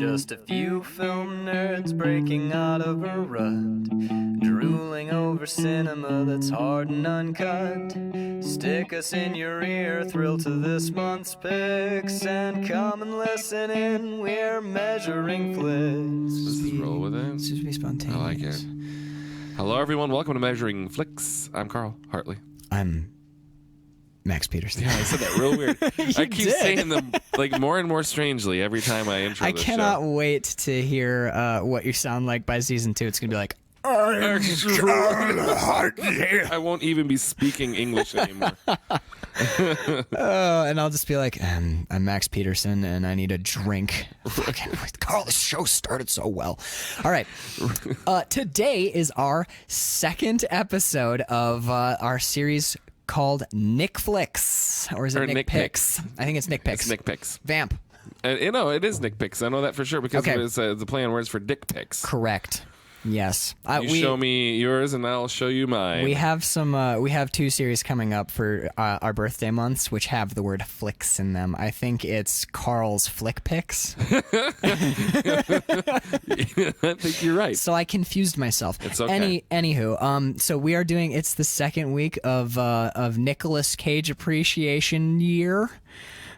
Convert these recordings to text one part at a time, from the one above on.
Just a few film nerds breaking out of a rut, drooling over cinema that's hard and uncut. Stick us in your ear, thrill to this month's picks, and come and listen in. We're measuring flicks. Let's just roll with it. Let's just be spontaneous. I like it. Hello, everyone. Welcome to Measuring Flicks. I'm Karl Hartley. I'm Max Peterson. Yeah, I said that real weird. I keep did. saying them like more and more strangely every time I intro I this cannot show. wait to hear what you sound like by season 2. It's going to be like, I won't even be speaking English anymore. and I'll just be like, I'm Max Peterson and I need a drink. Fucking Karl, the show started so well. All right. Today is our second episode of our series called Nick Flicks. Or is it Nick Picks? I think it's Nick Picks. It's Nick Picks. Vamp. It is Nick Picks. I know that for sure because Okay. it's the play on words for dick pics. Correct. Yes. You show me yours and I'll show you mine. We have some. We have 2 series coming up for our birthday months, which have the word flicks in them. I think it's Karl's Flick Picks. I think you're right. So I confused myself. It's okay. Anywho, so we are doing. It's the second week of Nicolas Cage Appreciation Year.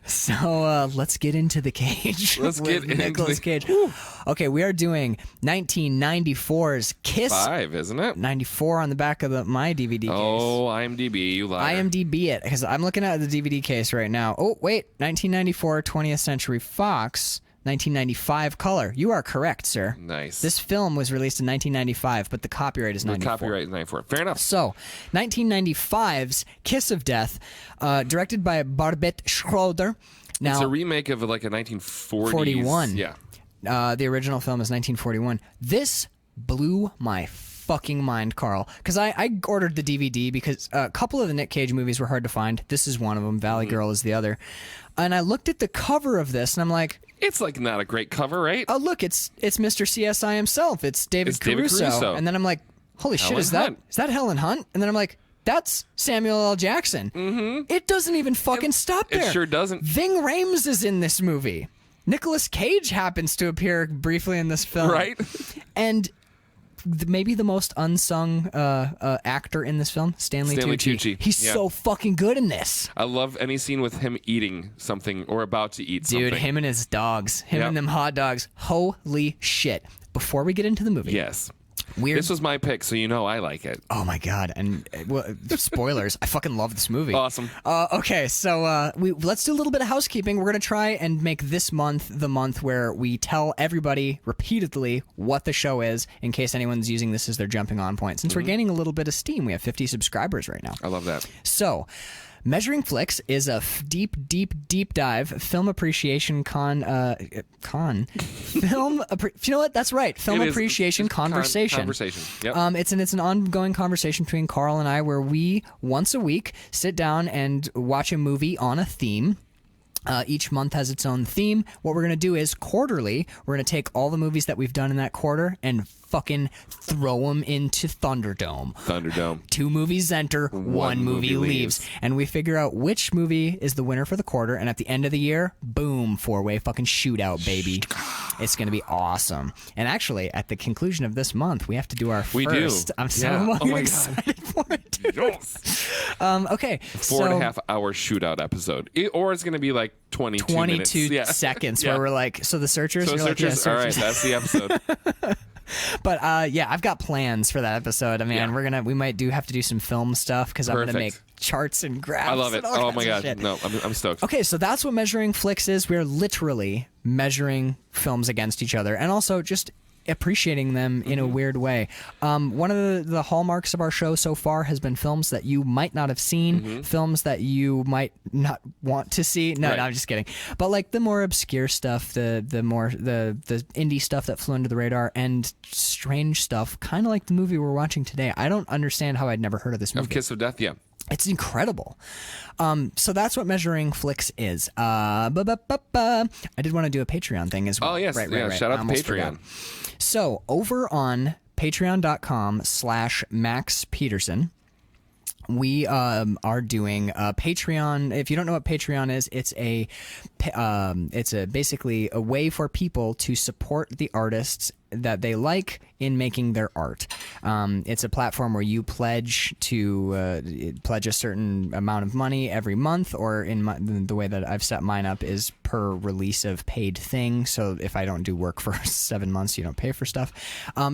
So let's get into the Cage. Let's with get into Nicolas Cage. Okay, we are doing 1994's Kiss. 5, isn't it? 94 on the back of my DVD case. Oh, IMDb, you liar. IMDb it, because I'm looking at the DVD case right now. Oh, wait, 1994 20th Century Fox, 1995 color. You are correct, sir. Nice. This film was released in 1995, but the copyright is 94. The copyright is 94. Fair enough. So, 1995's Kiss of Death, directed by Barbet Schroeder. Now, It's a remake of like a 1940s. 41. Yeah. The original film is 1941. This blew my fucking mind, Karl, because I ordered the DVD because a couple of the Nick Cage movies were hard to find. This is one of them. Valley Girl is the other. And I looked at the cover of this, and I'm like, It's like not a great cover, right? oh, look, it's Mr. CSI himself. It's David Caruso. David Caruso. And then I'm like, holy shit, is that Helen Hunt? And then I'm like, that's Samuel L. Jackson. Mm-hmm. It doesn't even fucking stop there. It sure doesn't. Ving Rhames is in this movie. Nicolas Cage happens to appear briefly in this film. Right? And maybe the most unsung actor in this film, Stanley Tucci. He's so fucking good in this. I love any scene with him eating something or about to eat something. Dude, him and his dogs. Him Yep. and them hot dogs. Holy shit. Before we get into the movie. Yes. Weird. This was my pick, so you know I like it. Oh my god! And spoilers. I fucking love this movie. Awesome. Okay, so let's do a little bit of housekeeping. We're gonna try and make this month the month where we tell everybody repeatedly what the show is, in case anyone's using this as their jumping on point. Since we're gaining a little bit of steam, we have 50 subscribers right now. I love that. So, Measuring Flicks is a deep dive film appreciation film. You know what? That's right. Film It is appreciation conversation. Conversation. Yep. It's an ongoing conversation between Karl and I, where we once a week sit down and watch a movie on a theme. Each month has its own theme. What we're going to do is quarterly, we're going to take all the movies that we've done in that quarter and fucking throw them into Thunderdome. 2 movies enter, 1 movie leaves. And we figure out which movie is the winner for the quarter. And at the end of the year, boom, 4-way fucking shootout, baby. It's going to be awesome. And actually, at the conclusion of this month, we have to do our first. We do. I'm so excited for it, dude. Yes. Okay. 4.5 hour shootout episode. Or it's going to be like 22 minutes. seconds Yeah. where we're like, so the searchers So are like, yeah, searchers, all right, searchers. that's the episode. But I've got plans for that episode. I mean, we might have to do some film stuff because I'm gonna make charts and graphs. I love it. And all Oh kinds my of god. shit. No, I'm stoked. Okay, so that's what Measuring Flicks is. We're literally measuring films against each other, and also just appreciating them in a weird way. One of the hallmarks of our show so far has been films that you might not have seen, films that you might not want to see. No, I'm just kidding. But like the more obscure stuff, the indie stuff that flew under the radar, and strange stuff, kind of like the movie we're watching today. I don't understand how I'd never heard of this movie. Of Kiss of Death, yeah. It's incredible. So that's what Measuring Flicks is. I did want to do a Patreon thing as well. Oh, yes. Right. Shout out to Patreon. So over on patreon.com/Max Peterson, we are doing a Patreon. If you don't know what Patreon is, it's basically a way for people to support the artists that they like in making their art. It's a platform where you pledge a certain amount of money every month, or the way that I've set mine up is per release of paid thing. So if I don't do work for 7 months, you don't pay for stuff.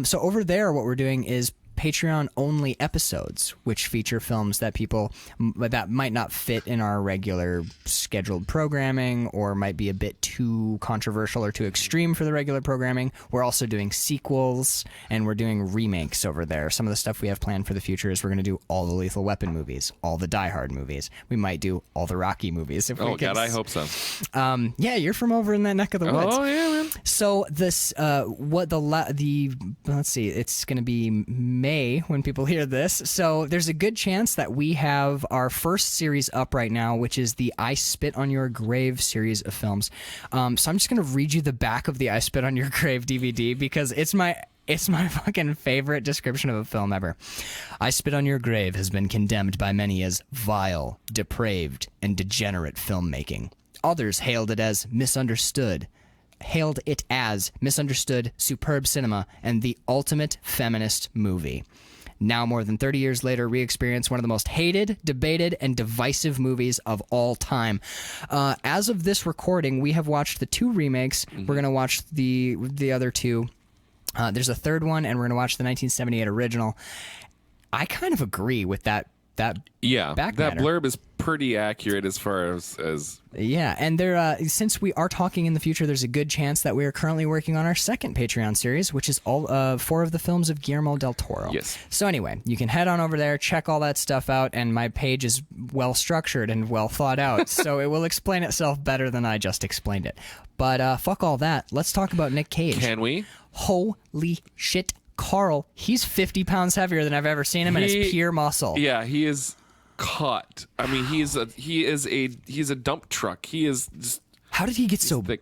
So over there, what we're doing is Patreon-only episodes, which feature films that that might not fit in our regular scheduled programming or might be a bit too controversial or too extreme for the regular programming. We're also doing sequels, and we're doing remakes over there. Some of the stuff we have planned for the future is we're going to do all the Lethal Weapon movies, all the Die Hard movies. We might do all the Rocky movies. If Oh, God, I hope so. Yeah, you're from over in that neck of the woods. Oh, yeah, man. So this, let's see, it's going to be May when people hear this. So there's a good chance that we have our first series up right now, which is the I Spit on Your Grave series of films. So I'm just going to read you the back of the I Spit on Your Grave DVD because it's my fucking favorite description of a film ever. I Spit on Your Grave has been condemned by many as vile, depraved, and degenerate filmmaking. Others hailed it as misunderstood, superb cinema, and the ultimate feminist movie. Now, more than 30 years later, we experience one of the most hated, debated, and divisive movies of all time. As of this recording, we have watched the 2 remakes. Mm-hmm. We're going to watch the other 2. There's a third one, and we're going to watch the 1978 original. I kind of agree with that. That blurb is pretty accurate as far as yeah, and there since we are talking in the future, there's a good chance that we are currently working on our second Patreon series, which is all 4 of the films of Guillermo del Toro. Yes. So anyway, you can head on over there, check all that stuff out, and my page is well structured and well thought out, so it will explain itself better than I just explained it. But fuck all that. Let's talk about Nic Cage. Can we? Holy shit. Karl, he's 50 pounds heavier than I've ever seen him, and it's pure muscle. Yeah, he is caught. I mean, he's a dump truck. He is just. How did he get so big?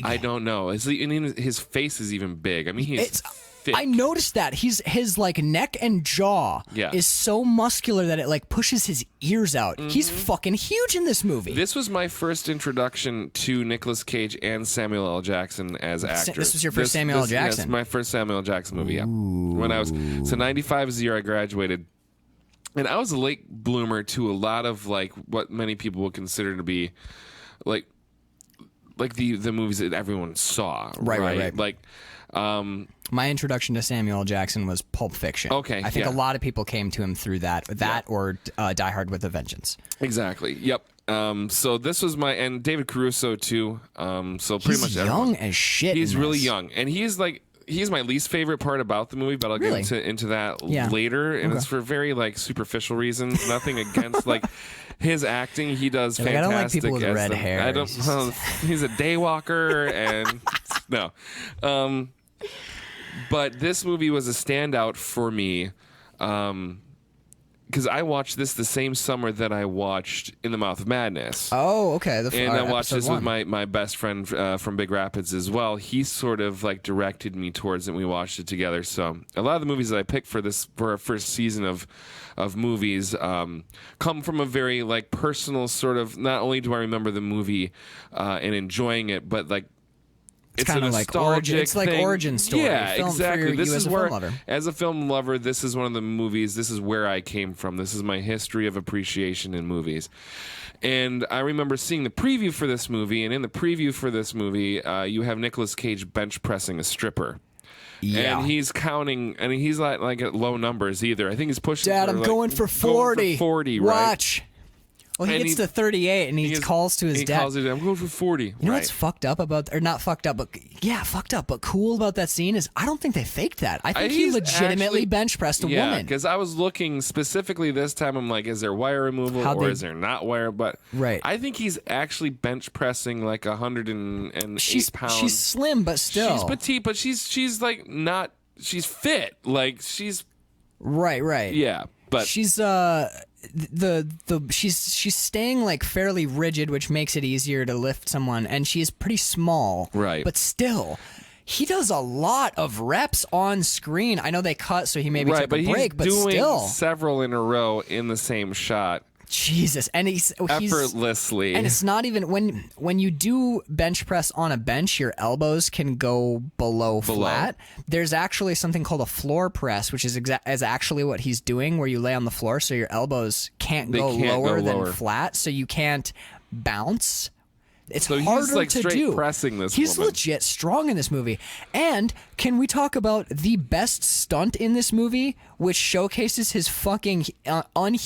I don't know. His face is even big. I mean, he's thick. I noticed that his like neck and jaw is so muscular that it like pushes his ears out. Mm-hmm. He's fucking huge in this movie. This was my first introduction to Nicolas Cage and Samuel L. Jackson as actors. This was your first Samuel L. Jackson? Yes, my first Samuel L. Jackson movie, yeah. When I was... So 95 is the year I graduated. And I was a late bloomer to a lot of like what many people would consider to be like the movies that everyone saw. Right. Like... my introduction to Samuel L. Jackson was Pulp Fiction. Okay, I think a lot of people came to him through that or Die Hard with a Vengeance. Exactly. Yep. So this was and David Caruso too. So pretty much young as shit. He's really young, and he's my least favorite part about the movie, but I'll get into that later. And it's for very like superficial reasons. Nothing against like his acting. He does fantastic. I don't like people with red hair. He's a daywalker, and no. But this movie was a standout for me because I watched this the same summer that I watched In the Mouth of Madness. Oh, okay. And I watched this with my best friend from Big Rapids as well. He sort of like directed me towards it, and we watched it together. So a lot of the movies that I picked for our first season of movies come from a very like personal sort of, not only do I remember the movie and enjoying it, but like it's kind of like origin. It's like origin story. Yeah, exactly. This is where, as a film lover, this is one of the movies. This is where I came from. This is my history of appreciation in movies. And I remember seeing the preview for this movie, and in the preview for this movie, you have Nicolas Cage bench pressing a stripper. Yeah. And he's counting, and he's like at low numbers either. I think he's pushing. Dad, I'm going for 40. Going for 40, right? Watch. Well, he gets to 38 and he calls to his dad. Calls his dad. I'm going for 40. You know what's fucked up about, or not fucked up, but fucked up, but cool about that scene is I don't think they faked that. I think he legitimately bench pressed a woman. Yeah, because I was looking specifically this time. I'm like, is there wire removal or is there not wire? But I think he's actually bench pressing like 108 pounds. She's slim, but still. She's petite, but she's like not. She's fit. Like she's. Right. Yeah, but she's she's staying like fairly rigid, which makes it easier to lift someone, and she's pretty small, right? But still, he does a lot of reps on screen. I know they cut, so he maybe right, took but a break, he's but doing still. several in a row in the same shot. Jesus, and he's effortlessly. And it's not even when you do bench press on a bench, your elbows can go below flat. There's actually something called a floor press, which is actually what he's doing, where you lay on the floor, so your elbows can't go lower than flat, so you can't bounce. It's so harder he's like to straight do. pressing this. He's woman. legit strong in this movie. And can we talk about the best stunt in this movie, which showcases his fucking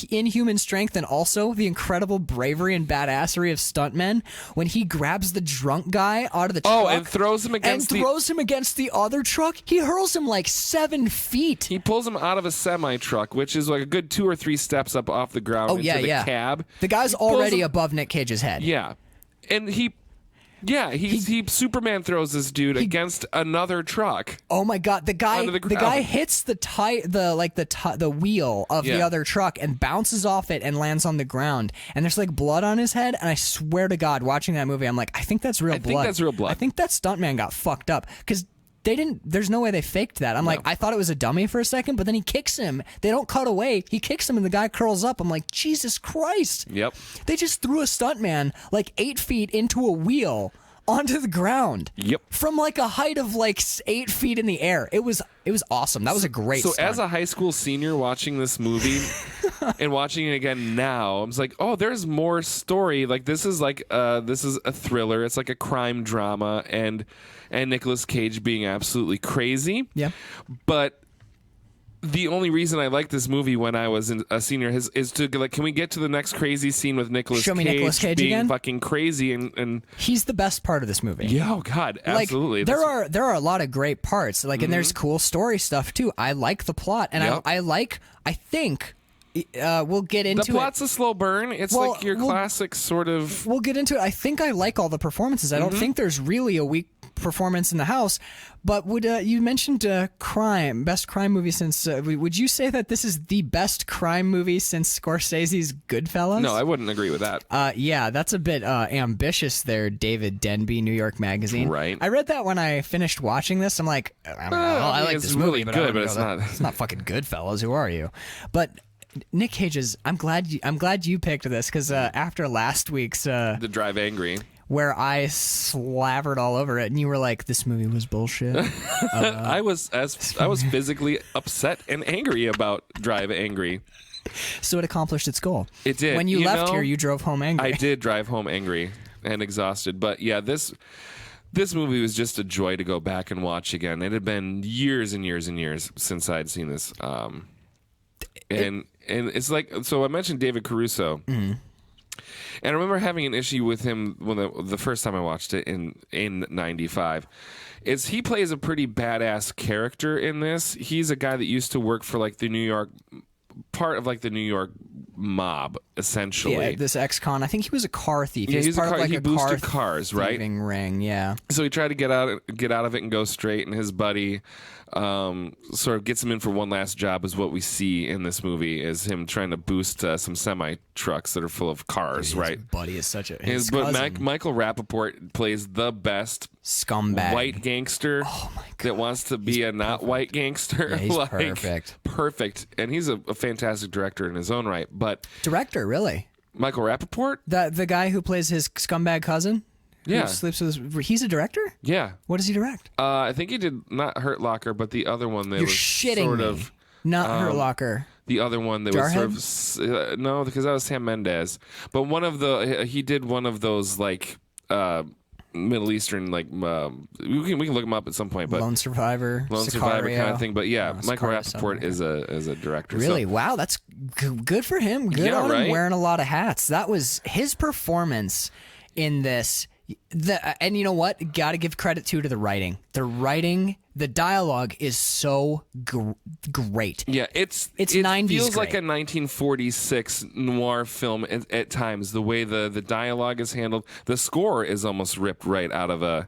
inhuman strength and also the incredible bravery and badassery of stuntmen when he grabs the drunk guy out of the truck and throws him against the other truck. He hurls him like 7 feet. He pulls him out of a semi truck, which is like a good 2 or 3 steps up off the ground into the cab. The guy's already above Nic Cage's head. Yeah. And he Superman throws this dude against another truck. Oh my God! The guy hits the wheel of the other truck and bounces off it and lands on the ground. And there's like blood on his head. And I swear to God, watching that movie, I'm like, I think that's real blood. I think that's real blood. I think that stuntman got fucked up because there's no way they faked that. I'm like, I thought it was a dummy for a second, but then he kicks him. They don't cut away. He kicks him and the guy curls up. I'm like, Jesus Christ. Yep. They just threw a stuntman like 8 feet into a wheel onto the ground. Yep. From like a height of like 8 feet in the air. It was awesome. That was a great stunt. As a high school senior watching this movie and watching it again now, I was like, oh, there's more story. Like this is a thriller. It's like a crime drama and Nicolas Cage being absolutely crazy. Yeah. But the only reason I liked this movie when I was a senior is to like, can we get to the next crazy scene with Nicolas Cage? Show me Nicolas Cage being again? Fucking crazy and he's the best part of this movie. Yeah, oh God, absolutely. Like, there are a lot of great parts. Like, and there's cool story stuff too. I like the plot, and I think. We'll get into it. The plot's a slow burn. It's like your classic sort of. We'll get into it. I think I like all the performances. I don't think there's really a weak performance in the house. But would you mentioned best crime movie since? Would you say that this is the best crime movie since Scorsese's Goodfellas? No, I wouldn't agree with that. Yeah, that's a bit ambitious there, David Denby, New York Magazine. Right. I read that when I finished watching this. I'm like, I like this movie, but it's not. It's not fucking Goodfellas. Who are you? But Nic Cage's. I'm glad you picked this because after last week's The Drive Angry, where I slavered all over it, and you were like, "This movie was bullshit." I was physically upset and angry about Drive Angry. So it accomplished its goal. It did. When you left here, you drove home angry. I did drive home angry and exhausted, but yeah, this movie was just a joy to go back and watch again. It had been years and years and years since I'd seen this. And it's like, so I mentioned David Caruso, and I remember having an issue with him when the first time I watched it in '95. Is he plays a pretty badass character in this? He's a guy that used to work for like the New York part of like the New York mob, essentially. Yeah, this ex-con. I think he was a car thief. Yeah, he was part of like he a boosted car cars, right? Thieving ring, yeah. So he tried to get out of it and go straight, and his buddy sort of gets him in for one last job. Is what we see in this movie is him trying to boost some semi trucks that are full of cars, right? His buddy is such a Michael Rappaport plays the best scumbag white gangster that wants to be a not white gangster. Yeah, he's perfect, and he's a fantastic director in his own right. But director, really, Michael Rappaport, the guy who plays his scumbag cousin. Yeah, who sleeps with he's a director? Yeah. What does he direct? I think he did not Hurt Locker, but the other one that You're was shitting sort me. of Not Hurt Locker. The other one that Jarhead? was sort of no, because that was Sam Mendes. But he did one of those like Middle Eastern like we can look him up at some point. But Lone Survivor kind of thing. But yeah, Michael Rappaport is a director. Really? So. Wow, that's good for him. Good on him wearing a lot of hats. That was his performance in this. And you know what? Got to give credit to the writing. The writing, the dialogue is so great. Yeah, it 90s feels great. like a 1946 noir film at times. The way the dialogue is handled, the score is almost ripped right out of a.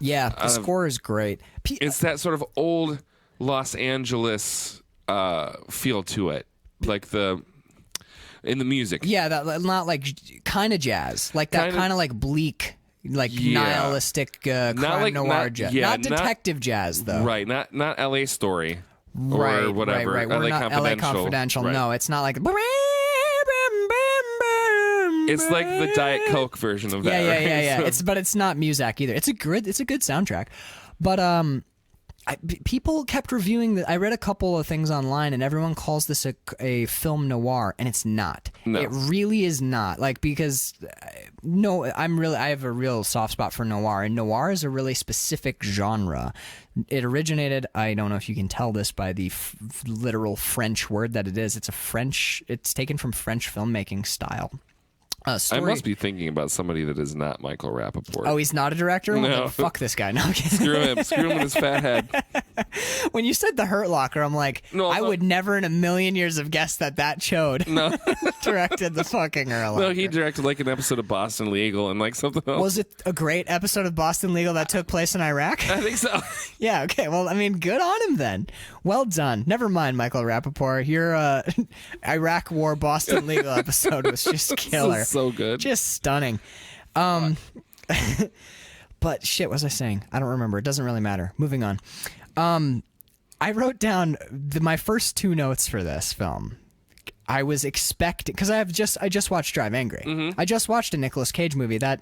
Yeah, the score is great. It's that sort of old Los Angeles feel to it, like in the music. Yeah, that not like kind of jazz, like that kind of like bleak. nihilistic crime noir jazz. Not detective jazz, though. Right, not L.A. Story Right, or whatever. Right. We're not LA Confidential. Right. No, it's not like. It's like the Diet Coke version of that. Yeah. Right? But it's not Muzak either. It's a good soundtrack. But people kept reviewing that. I read a couple of things online, and everyone calls this a film noir, and it's not. No. It really is not. Because I have a real soft spot for noir, and noir is a really specific genre. It originated, I don't know if you can tell this by the literal French word that it is. It's taken from French filmmaking style. I must be thinking about somebody that is not Michael Rappaport. Oh, he's not a director? Well, No. then fuck this guy. No, I'm kidding. Screw him with his fat head. When you said The Hurt Locker, I'm like, I would never in a million years have guessed that Chode directed the fucking Hurt Locker. No, he directed like an episode of Boston Legal and like something else. Was it a great episode of Boston Legal that took place in Iraq? I think so. Yeah, okay. Well, I mean, good on him then. Well done. Never mind, Michael Rappaport. Your Iraq War Boston Legal episode was just killer. So good. Just stunning. But shit, what was I saying? I don't remember. It doesn't really matter. Moving on. I wrote down my first two notes for this film. I was expecting, because I just watched Drive Angry. Mm-hmm. I just watched a Nicolas Cage movie that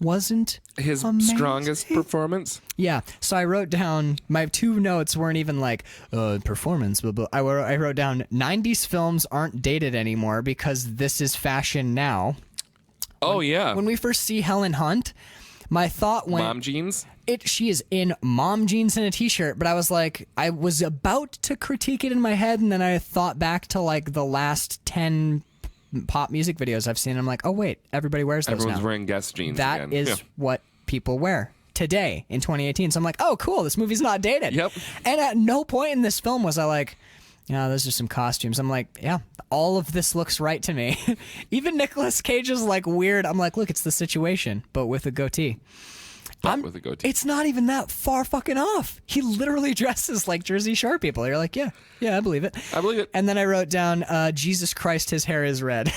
wasn't his amazing. strongest performance. Yeah, so I wrote down, my two notes weren't even like performance, blah, blah. I wrote down 90s films aren't dated anymore because this is fashion now. When we first see Helen Hunt, my thought went, mom jeans. She is in mom jeans and a t-shirt, but I was like, I was about to critique it in my head, and then I thought back to like the last 10 pop music videos I've seen, and I'm like, oh wait, everybody wears those Everyone's now. wearing Guess jeans. That again. is what people wear today in 2018. So I'm like, oh cool, this movie's not dated. Yep. And at no point in this film was I like, yeah, those are some costumes. I'm like, yeah, all of this looks right to me. Even Nicolas Cage is like weird. I'm like, look, it's The Situation, but with a goatee. With a goatee. It's not even that far fucking off. He literally dresses like Jersey Shore people. You're like, yeah, I believe it. I believe it. And then I wrote down, Jesus Christ, his hair is red.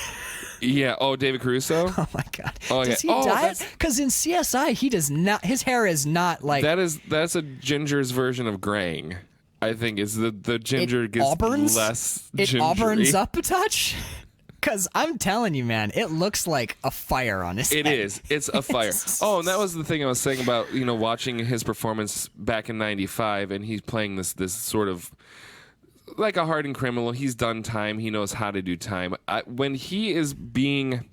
Yeah. Oh, David Caruso. Oh my god. Oh, does yeah. he dye it? Because in CSI, he does not. His hair is not like That's a ginger's version of graying. I think is the ginger gets less gingery. It auburns up a touch. Because I'm telling you, man, it looks like a fire on his head. It is. It's a fire. Oh, and that was the thing I was saying about, watching his performance back in '95, and he's playing this sort of like a hardened criminal. He's done time. He knows how to do time. When he is being...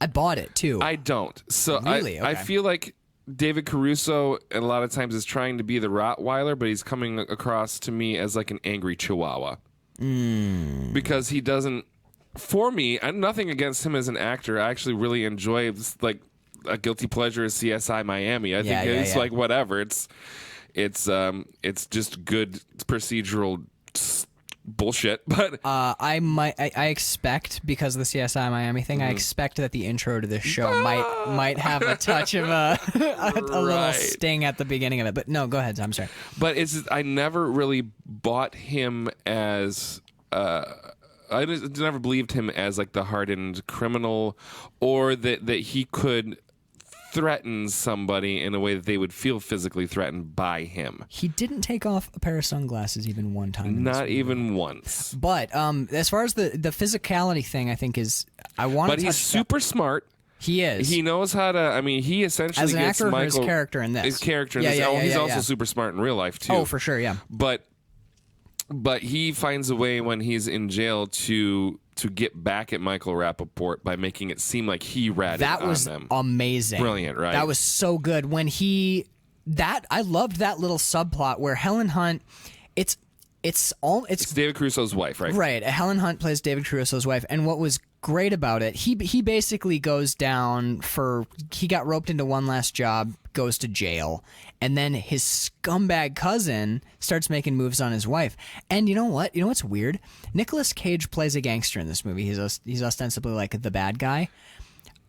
I bought it, too. I don't. So really? Okay. I feel like David Caruso a lot of times is trying to be the Rottweiler, but he's coming across to me as like an angry Chihuahua. Because he doesn't... For me, I'm nothing against him as an actor. I actually really enjoy like a guilty pleasure is CSI Miami. I think it's like whatever. It's just good procedural bullshit. But I expect, because of the CSI Miami thing, I expect that the intro to this show might have a touch of a little sting at the beginning of it. But no, go ahead. I'm sorry. But I never really bought him as. I just never believed him as like the hardened criminal, or that he could threaten somebody in a way that they would feel physically threatened by him. He didn't take off a pair of sunglasses even one time. Not even once. But as far as the physicality thing, I think is But he's super smart. He is. He knows how to. I mean, he essentially as an gets actor, Michael. his character in this. His character in this. He's also super smart in real life too. Oh, for sure, yeah. But he finds a way when he's in jail to get back at Michael Rappaport by making it seem like he ratted on them. That was amazing. Brilliant, right? That was so good. When I loved that little subplot where Helen Hunt, it's David Caruso's wife, right? Right. Helen Hunt plays David Caruso's wife, and what was great about it, he basically goes down he got roped into one last job, goes to jail, and then his scumbag cousin starts making moves on his wife. And you know what? You know what's weird? Nicolas Cage plays a gangster in this movie. He's ostensibly like the bad guy.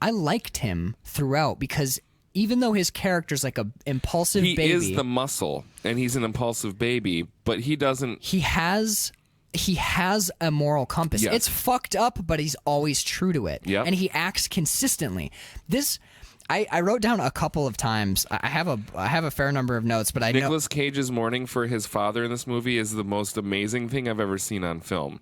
I liked him throughout because even though his character's like a impulsive baby, he is the muscle, and he's an impulsive baby, but he doesn't. He has a moral compass. Yes. It's fucked up, but he's always true to it. Yep. And he acts consistently. I wrote down a couple of times. I have a fair number of notes, but I know Nicolas Cage's mourning for his father in this movie is the most amazing thing I've ever seen on film.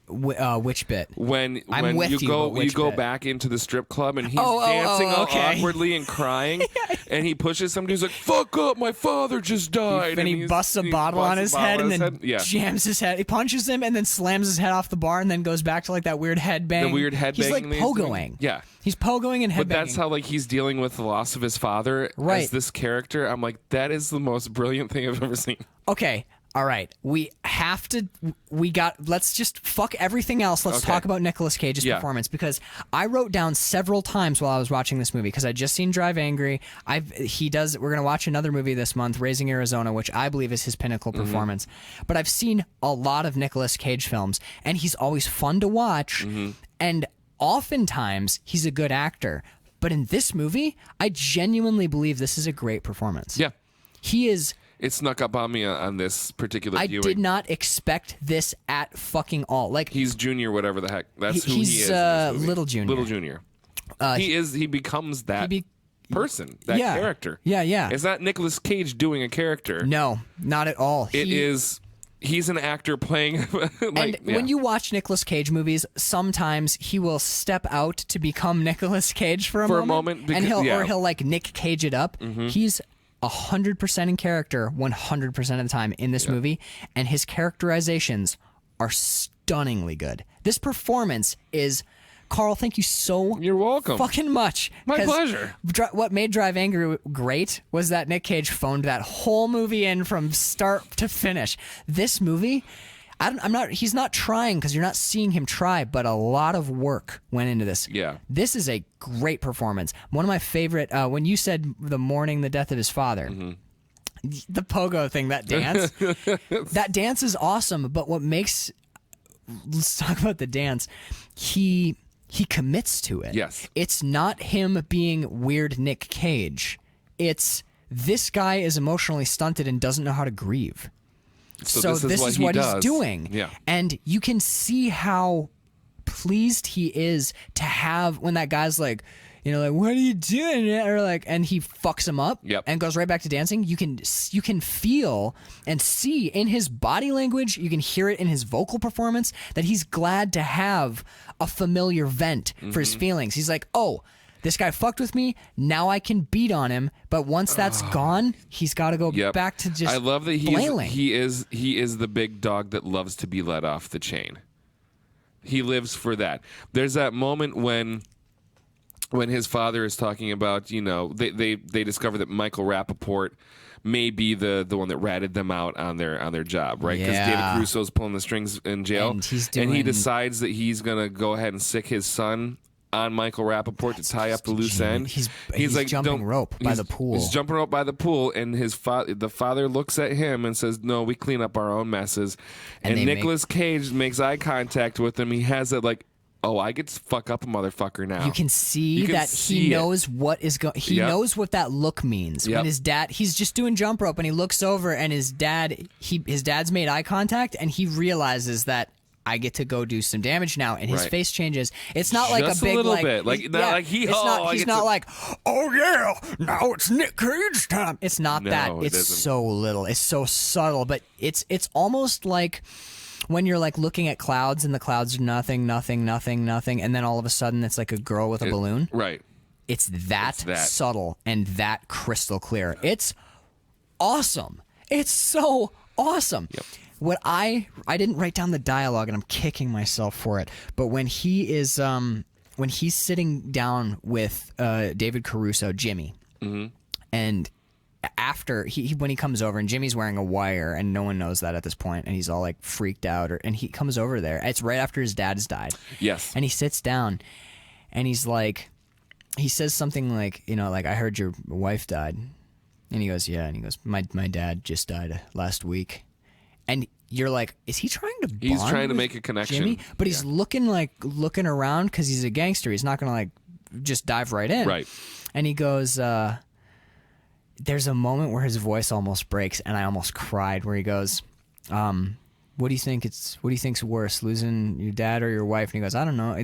which bit. When with you you, go but which you go bit? back into the strip club and he's dancing all okay. awkwardly and crying, and he pushes somebody who's like, "Fuck up, my father just died," And he busts a bottle on his head and then jams his head. He punches him and then slams his head off the bar and then goes back to like that weird headbang. The weird headbang. He's like that he's doing. pogoing. Yeah. He's pogoing and headbanging. But that's how like he's dealing with the loss of his father as this character. I'm like, that is the most brilliant thing I've ever seen. Okay. All right. Let's just fuck everything else. Let's talk about Nicolas Cage's performance, because I wrote down several times while I was watching this movie, because I just seen Drive Angry. We're going to watch another movie this month, Raising Arizona, which I believe is his pinnacle performance. But I've seen a lot of Nicolas Cage films, and he's always fun to watch. And oftentimes he's a good actor. But in this movie, I genuinely believe this is a great performance. Yeah. He is... It snuck up on me on this particular viewing. I did not expect this at fucking all. Like, he's Junior, whatever the heck. That's who he is. He's Little Junior. Little Junior. He becomes that person, that character. Yeah, yeah. It's not Nicolas Cage doing a character. No, not at all. He's an actor playing. When you watch Nicolas Cage movies, sometimes he will step out to become Nicolas Cage for a moment, because, and he'll like Nic Cage it up. He's 100% in character 100% of the time in this movie, and his characterizations are stunningly good. This performance is... Karl, thank you so You're welcome. fucking much. My pleasure. What made Drive Angry great was that Nic Cage phoned that whole movie in from start to finish. This movie, he's not trying, because you're not seeing him try, but a lot of work went into this. Yeah. This is a great performance. One of my favorite, when you said the mourning the death of his father, the pogo thing, that dance, that dance is awesome. But let's talk about the dance. He commits to it. Yes. It's not him being weird Nic Cage. It's this guy is emotionally stunted and doesn't know how to grieve. So this is what he's doing. Yeah. And you can see how pleased he is to have, when that guy's like, like, what are you doing? Or like, and he fucks him up and goes right back to dancing. You can feel and see in his body language, you can hear it in his vocal performance, that he's glad to have a familiar vent for his feelings. He's like, oh, this guy fucked with me. Now I can beat on him. But once that's gone, he's got to go back to just I love that flailing. he is the big dog that loves to be let off the chain. He lives for that. There's that moment when his father is talking about, they discover that Michael Rappaport may be the one that ratted them out on their job, right? Because David Caruso's pulling the strings in jail, and he decides that he's gonna go ahead and sick his son on Michael Rappaport to tie up the loose end. He's like jumping rope by the pool. He's jumping rope by the pool, and the father looks at him and says, "No, we clean up our own messes." And Nicolas Cage makes eye contact with him. He has it like, oh, I get to fuck up a motherfucker now. You can see that he knows what is going. He knows what that look means. When his dad, he's just doing jump rope, and he looks over, and his dad's made eye contact, and he realizes that I get to go do some damage now, and his face changes. It's not like just a big little bit. Like he's not like, oh yeah, now it's Nic Cage time. It's not that. It's so little. It's so subtle, but it's almost like when you're like looking at clouds, and the clouds are nothing, and then all of a sudden it's like a girl with a balloon. Right. It's that subtle and that crystal clear. It's awesome. It's so awesome. Yep. What I didn't write down the dialogue, and I'm kicking myself for it, but when he's sitting down with David Caruso, Jimmy, and after when he comes over, and Jimmy's wearing a wire, and no one knows that at this point, and he's all like freaked out, and he comes over there. It's right after his dad has died. Yes. And he sits down, and he's like, he says something like, like, I heard your wife died. And he goes, yeah. And he goes, my dad just died last week. And you're like, is he trying to bond? He's trying to make a connection. Jimmy? But he's looking around, because he's a gangster. He's not going to like just dive right in. Right. And he goes, there's a moment where his voice almost breaks, and I almost cried, where he goes, what do you think's worse, losing your dad or your wife? And he goes, I don't know.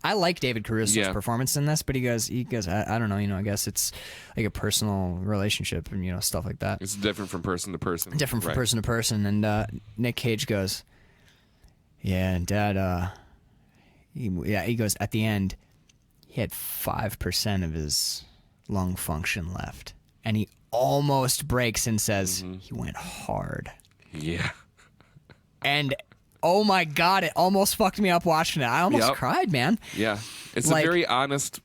I like David Caruso's Yeah. performance in this, but he goes, I don't know, I guess it's like a personal relationship and stuff like that. It's different from person to person. Different from person to person. And Nic Cage goes, yeah, and Dad, he goes, at the end, he had 5% of his lung function left. And he almost breaks and says, he went hard. Yeah. And oh my God, it almost fucked me up watching it. I almost cried, man. Yeah. It's a very honest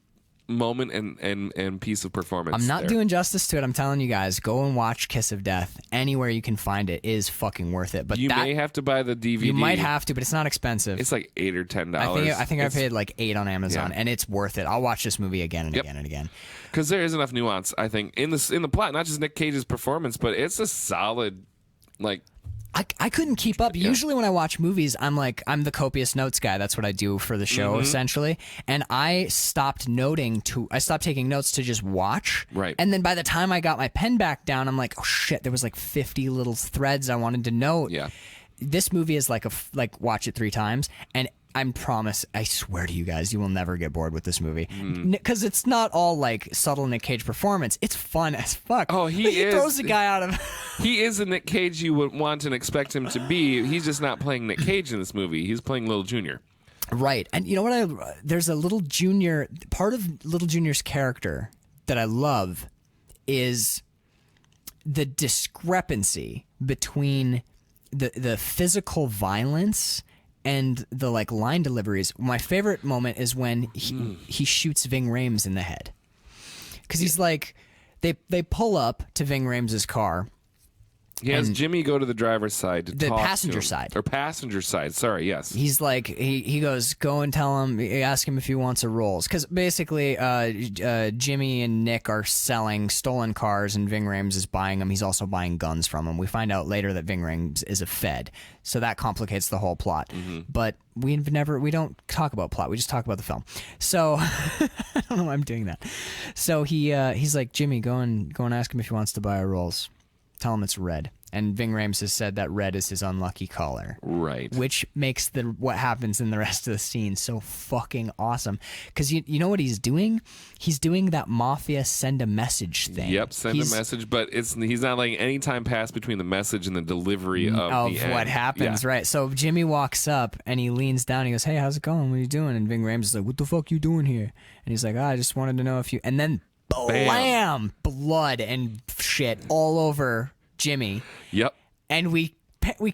moment and piece of performance. I'm not doing justice to it. I'm telling you guys, go and watch Kiss of Death. Anywhere you can find it is fucking worth it. But you may have to buy the DVD. You might have to, but it's not expensive. It's like $8 or $10. I think I paid like $8 on Amazon, and it's worth it. I'll watch this movie again and again and again. Because there is enough nuance, I think, in the plot. Not just Nic Cage's performance, but it's a solid, like. I couldn't keep up. Yeah. Usually when I watch movies, I'm the copious notes guy. That's what I do for the show, essentially. And I stopped taking notes to just watch. Right. And then by the time I got my pen back down, I'm like, oh shit, there was like 50 little threads I wanted to note. Yeah. This movie is like watch it 3 times, and I swear to you guys, you will never get bored with this movie. Because it's not all like subtle Nic Cage performance. It's fun as fuck. Oh, he throws a guy out of... He is the Nic Cage you would want and expect him to be. He's just not playing Nic Cage in this movie. He's playing Little Junior. Right. And you know what? There's a Little Junior... Part of Little Junior's character that I love is the discrepancy between the physical violence and the like line deliveries. My favorite moment is when he shoots Ving Rhames in the head, because he's like, they pull up to Ving Rhames' car. He has Jimmy go to the driver's side to the talk passenger to him. side. Or passenger side, sorry, yes. He's like, he goes, go and tell him, ask him if he wants a Rolls. Because basically, Jimmy and Nick are selling stolen cars and Ving Rhames is buying them. He's also buying guns from them. We find out later that Ving Rhames is a Fed. So that complicates the whole plot. But we don't talk about plot. We just talk about the film. So, I don't know why I'm doing that. So he's like, Jimmy, go and ask him if he wants to buy a Rolls. Tell him it's red. And Ving Rhames has said that red is his unlucky color. Right. Which makes what happens in the rest of the scene so fucking awesome. Because you know what he's doing? He's doing that mafia send a message thing. Yep, send a messing, but he's not letting any time pass between the message and the delivery of the end. What happens, Yeah. right? So Jimmy walks up and he leans down. He goes, hey, how's it going? What are you doing? And Ving Rhames is like, what the fuck you doing here? And he's like, I just wanted to know if you... And then blam! Blood and shit all over Jimmy. Yep. And we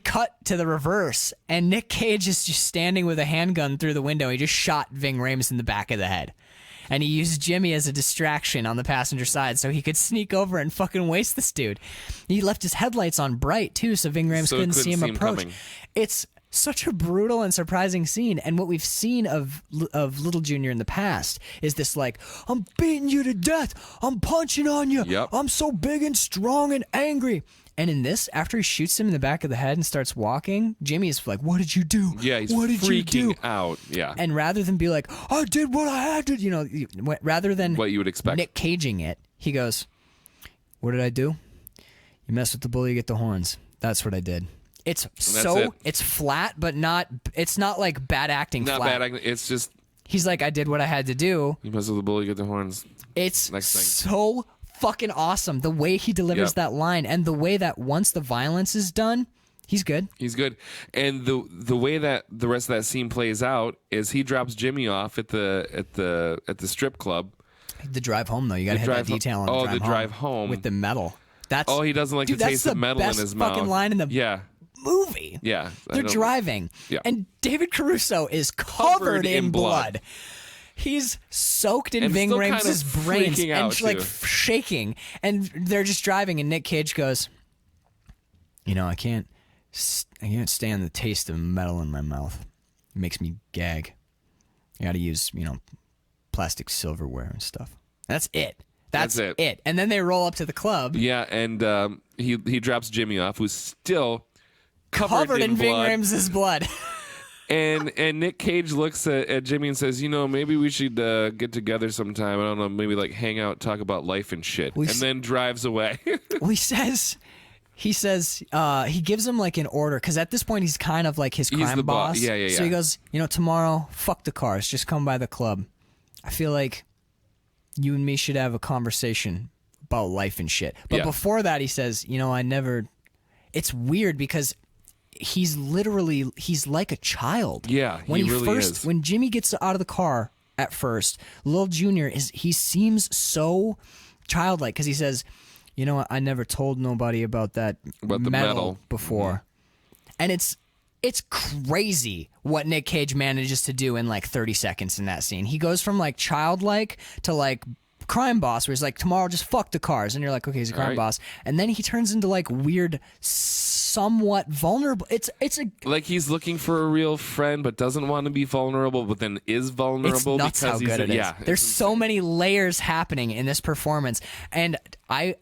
cut to the reverse, and Nic Cage is just standing with a handgun through the window. He just shot Ving Rhames in the back of the head. And he used Jimmy as a distraction on the passenger side so he could sneak over and fucking waste this dude. He left his headlights on bright, too, so Ving Rhames couldn't see him approach. Coming. It's such a brutal and surprising scene. And what we've seen of Little Junior in the past is this like, I'm beating you to death. I'm punching on you. Yep. I'm so big and strong and angry. And in this, after he shoots him in the back of the head and starts walking, Jimmy is like, what did you do? Yeah, he's what did freaking you do? out. Yeah. And rather than be like, I did what I had to, rather than what you would expect. Nic Caging it, he goes, what did I do? You mess with the bull, you get the horns. That's what I did. It's it's flat, but it's not like bad acting Not flat. bad acting. It's just... He's like, I did what I had to do. You mess with the bull, you get the horns. It's Next thing. so fucking awesome. The way he delivers that line, and the way that once the violence is done, he's good. He's good. And the way that the rest of that scene plays out is he drops Jimmy off at the strip club. The drive home, though, you got to hit that detail on the drive home with the metal. That's he doesn't like the taste of metal in his mouth. That's the best fucking line in the movie. Yeah. They're driving. Yeah. And David Caruso is covered in blood. He's soaked in Ving Rhames' brains and like shaking. And they're just driving, and Nic Cage goes, I can't stand the taste of metal in my mouth. It makes me gag. I got to use, plastic silverware and stuff. That's it. That's it. And then they roll up to the club. Yeah, and he drops Jimmy off, who's still covered in Ving Rhames' blood. And Nic Cage looks at Jimmy and says, maybe we should get together sometime. I don't know, maybe like hang out, talk about life and shit. And then drives away. He says, he says he gives him like an order because at this point he's kind of like his crime the boss. Yeah. So he goes, tomorrow, fuck the cars, just come by the club. I feel like you and me should have a conversation about life and shit. But before that, he says, I never. It's weird because he's like a child. Yeah, he really is. When Jimmy gets out of the car at first, Lil Jr. he seems so childlike because he says, I never told nobody about the metal before. And it's crazy what Nic Cage manages to do in like 30 seconds in that scene. He goes from like childlike to like crime boss, where he's like, tomorrow just fuck the cars, and you're like, okay, he's a crime boss, and then he turns into like weird, somewhat vulnerable. It's like he's looking for a real friend, but doesn't want to be vulnerable, but then is vulnerable. It's nuts because how he's good it is. Yeah, there's so many layers happening in this performance, and I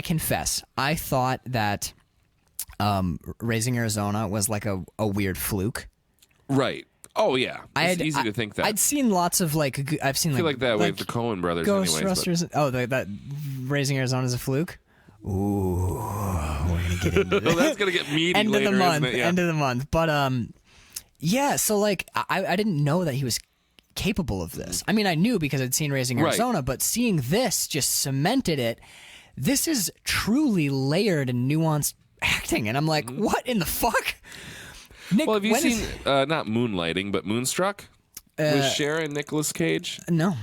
confess, I thought that Raising Arizona was like a weird fluke. Right. Oh yeah, it's easy to think that. I'd seen lots of like I feel like that with the Coen brothers. Ghostbusters. Oh, that Raising Arizona is a fluke. Ooh, we're gonna get into this. That's gonna get meaty end later, of the month. isn't it? Yeah. End of the month. But yeah. So like, I didn't know that he was capable of this. I mean, I knew because I'd seen Raising Arizona, but seeing this just cemented it. This is truly layered and nuanced acting, and I'm like, what in the fuck? Nick, well, have you seen not Moonlighting, but Moonstruck with Cher and Nicolas Cage? No.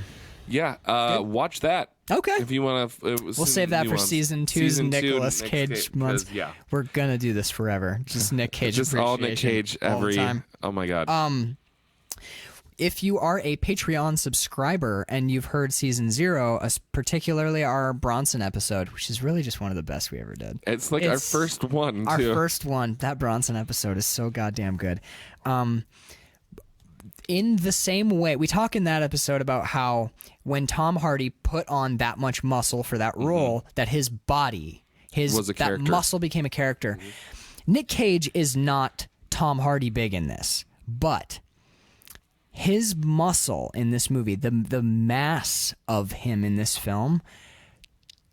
Yeah, watch that. Okay. If you want to, we'll save that for season 2's Nicolas Cage months. Yeah, we're gonna do this forever. Just Nic Cage, just all Nic Cage every time. Oh my god. If you are a Patreon subscriber and you've heard season 0, particularly our Bronson episode, which is really just one of the best we ever did. It's our first one, too. Our first one. That Bronson episode is so goddamn good. In the same way, we talk in that episode about how when Tom Hardy put on that much muscle for that role, that his body, that muscle became a character. Nic Cage is not Tom Hardy big in this, but his muscle in this movie, the mass of him in this film,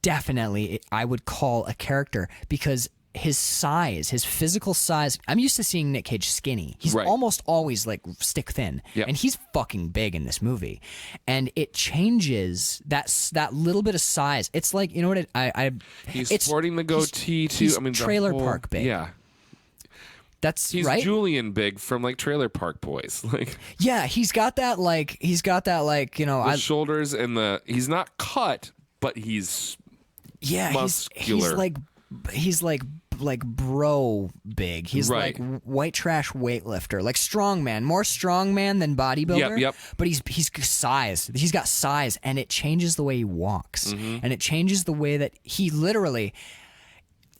definitely I would call a character because his size, his physical size. I'm used to seeing Nic Cage skinny. He's almost always like stick thin, and he's fucking big in this movie. And it changes that little bit of size. It's like, you know what? He's sporting the goatee too. He's I mean, Trailer Park big. Yeah. He's right? Julian big from like Trailer Park Boys. Like, yeah, he's got that like the shoulders and he's not cut, but he's muscular. He's like bro big. He's like white trash weightlifter, like strongman, more strongman than bodybuilder. Yep. But he's size. He's got size, and it changes the way he walks, and it changes the way that he literally.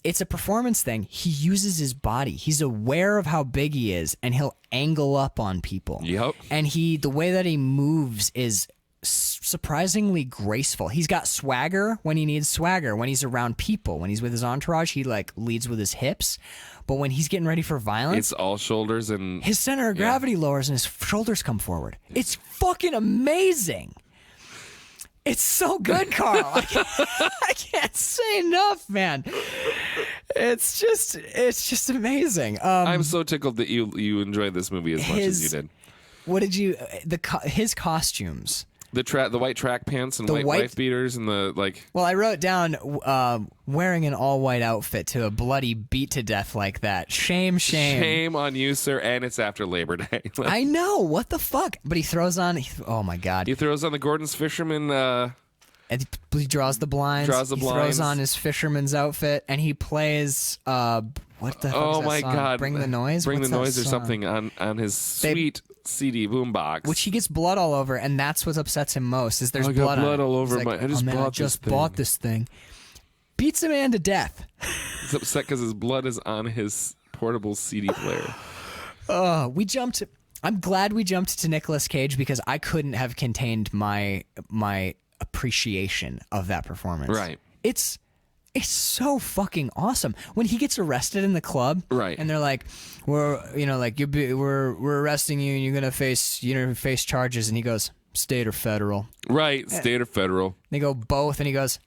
It's a performance thing. He uses his body. He's aware of how big he is, and he'll angle up on people. Yep. And the way that he moves is surprisingly graceful. He's got swagger when he needs swagger. When he's around people, when he's with his entourage, he like leads with his hips. But when he's getting ready for violence, it's all shoulders, and his center of gravity lowers and his shoulders come forward. It's fucking amazing. It's so good, Karl. I can't say enough, man. It's just amazing. I'm so tickled that you enjoyed this movie as much as you did. What did you? His costumes. The white track pants and white wife beaters and the like. Well, I wrote down wearing an all white outfit to a bloody beat to death like that. Shame. Shame on you, sir. And it's after Labor Day. I know, what the fuck. But he throws on. Oh my god. He throws on the Gordon's Fisherman. And he draws the blinds. He throws on his fisherman's outfit, and he plays. What the? Oh my god! Bring the noise. Bring the noise or something on his sweet CD boombox, which he gets blood all over, and that's what upsets him most. Is there's blood all over my. I just bought this thing. Beats a man to death. He's upset because his blood is on his portable CD player. I'm glad we jumped to Nicolas Cage because I couldn't have contained my appreciation of that performance. Right. It's so fucking awesome when he gets arrested in the club. Right. And they're like, we're arresting you and you're gonna face charges, and he goes, state or federal. Right. State or federal. They go both, and he goes,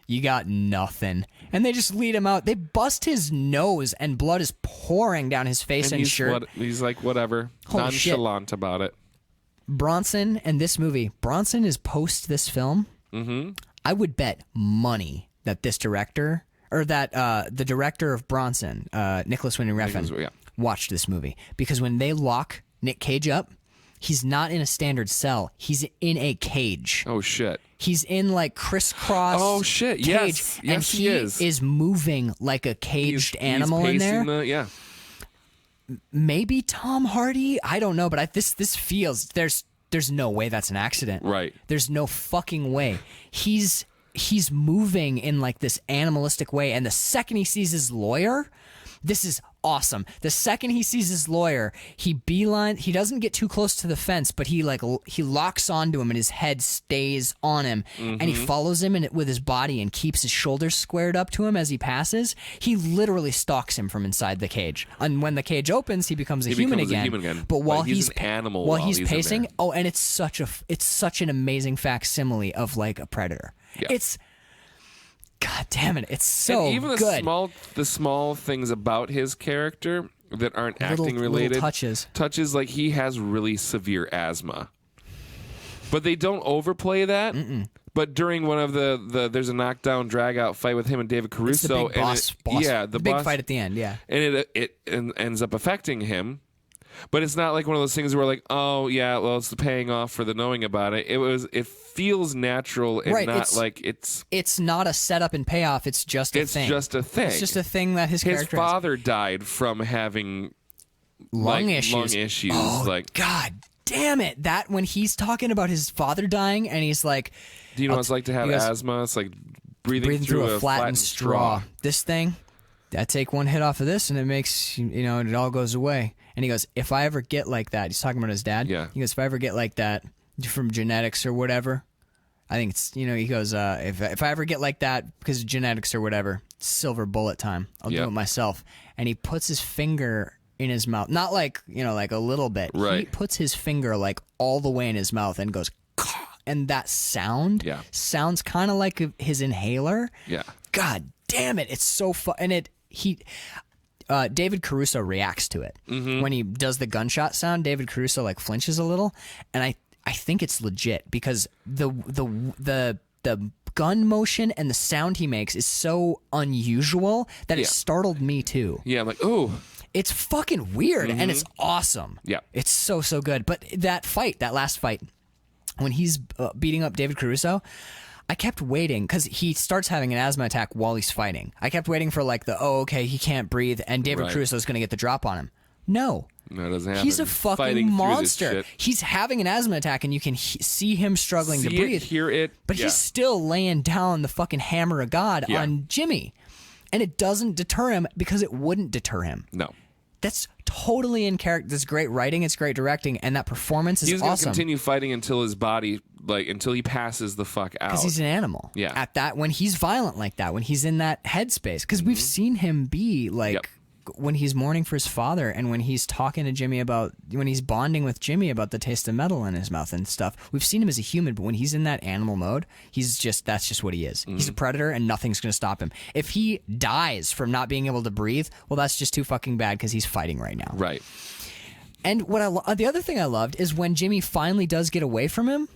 you got nothing. And they just lead him out. They bust his nose, and blood is pouring down his face and shirt. He's like, whatever. Holy nonchalant about it. Bronson and this movie, Bronson is post this film. Mm-hmm. I would bet money that this director, or that the director of Bronson, Nicholas Winding Refn, watched this movie. Because when they lock Nic Cage up, he's not in a standard cell. He's in a cage. Oh, shit. He's in like crisscross. Oh, shit. Cage, Yes. and he is moving like a caged animal he's in there. yeah. Maybe Tom Hardy. I don't know, but this feels there's no way that's an accident. Right. There's no fucking way. He's moving in like this animalistic way, and the second he sees his lawyer, this is awesome. The second he sees his lawyer, he doesn't get too close to the fence, but he locks onto him, and his head stays on him, and he follows him with his body and keeps his shoulders squared up to him as he passes. He literally stalks him from inside the cage, and when the cage opens, he becomes a human again. But while he's an animal, while he's pacing, and it's such an amazing facsimile of like a predator. Yeah. It's God damn it! It's so and even good. the small things about his character that aren't acting related touches like he has really severe asthma, but they don't overplay that. But during one of there's a knockdown drag out fight with him and David Caruso, it's the big boss, the big boss, fight at the end, yeah, and it ends up affecting him. But it's not like one of those things where like, oh yeah, well it's the paying off for the knowing about it. It feels natural and not like it's not a setup and payoff. It's just a thing. It's just a thing. It's just a thing that his character father died from having lung issues. Oh, like God damn it! That when he's talking about his father dying and he's like, do you know what it's like to have asthma? It's like breathing through a flattened straw. This thing, I take one hit off of this and it makes it all goes away. And he goes, if I ever get like that, he's talking about his dad. Yeah. He goes, if I ever get like that from genetics or whatever, I think it's, he goes, if I ever get like that because of genetics or whatever, silver bullet time. I'll do it myself. And he puts his finger in his mouth. Not like, like a little bit. Right. He puts his finger like all the way in his mouth and goes, and that sound sounds kind of like his inhaler. Yeah. God damn it. It's so fun. And David Caruso reacts to it. When he does the gunshot sound, David Caruso like flinches a little, and I think it's legit because the gun motion and the sound he makes is so unusual that it startled me too. Yeah, I'm like, ooh. It's fucking weird and it's awesome. Yeah. It's so good. But that last fight, when he's beating up David Caruso, I kept waiting because he starts having an asthma attack while he's fighting. I kept waiting for like he can't breathe and David Caruso is going to get the drop on him. No, it doesn't happen. He's a fucking monster. He's having an asthma attack and you can see him struggling to breathe. Hear it. But he's still laying down the fucking hammer of God on Jimmy. And it doesn't deter him because it wouldn't deter him. No. That's totally in character. That's great writing. It's great directing. And that performance is awesome. He's going to continue fighting until his body, until he passes the fuck out. Because he's an animal. Yeah. When he's violent like that, when he's in that headspace. Because we've seen him be when he's mourning for his father and when he's talking to Jimmy when he's bonding with Jimmy about the taste of metal in his mouth and stuff. We've seen him as a human, but when he's in that animal mode, that's just what he is. He's a predator and nothing's going to stop him. If he dies from not being able to breathe, well, that's just too fucking bad because he's fighting right now. Right. And the other thing I loved is when Jimmy finally does get away from him,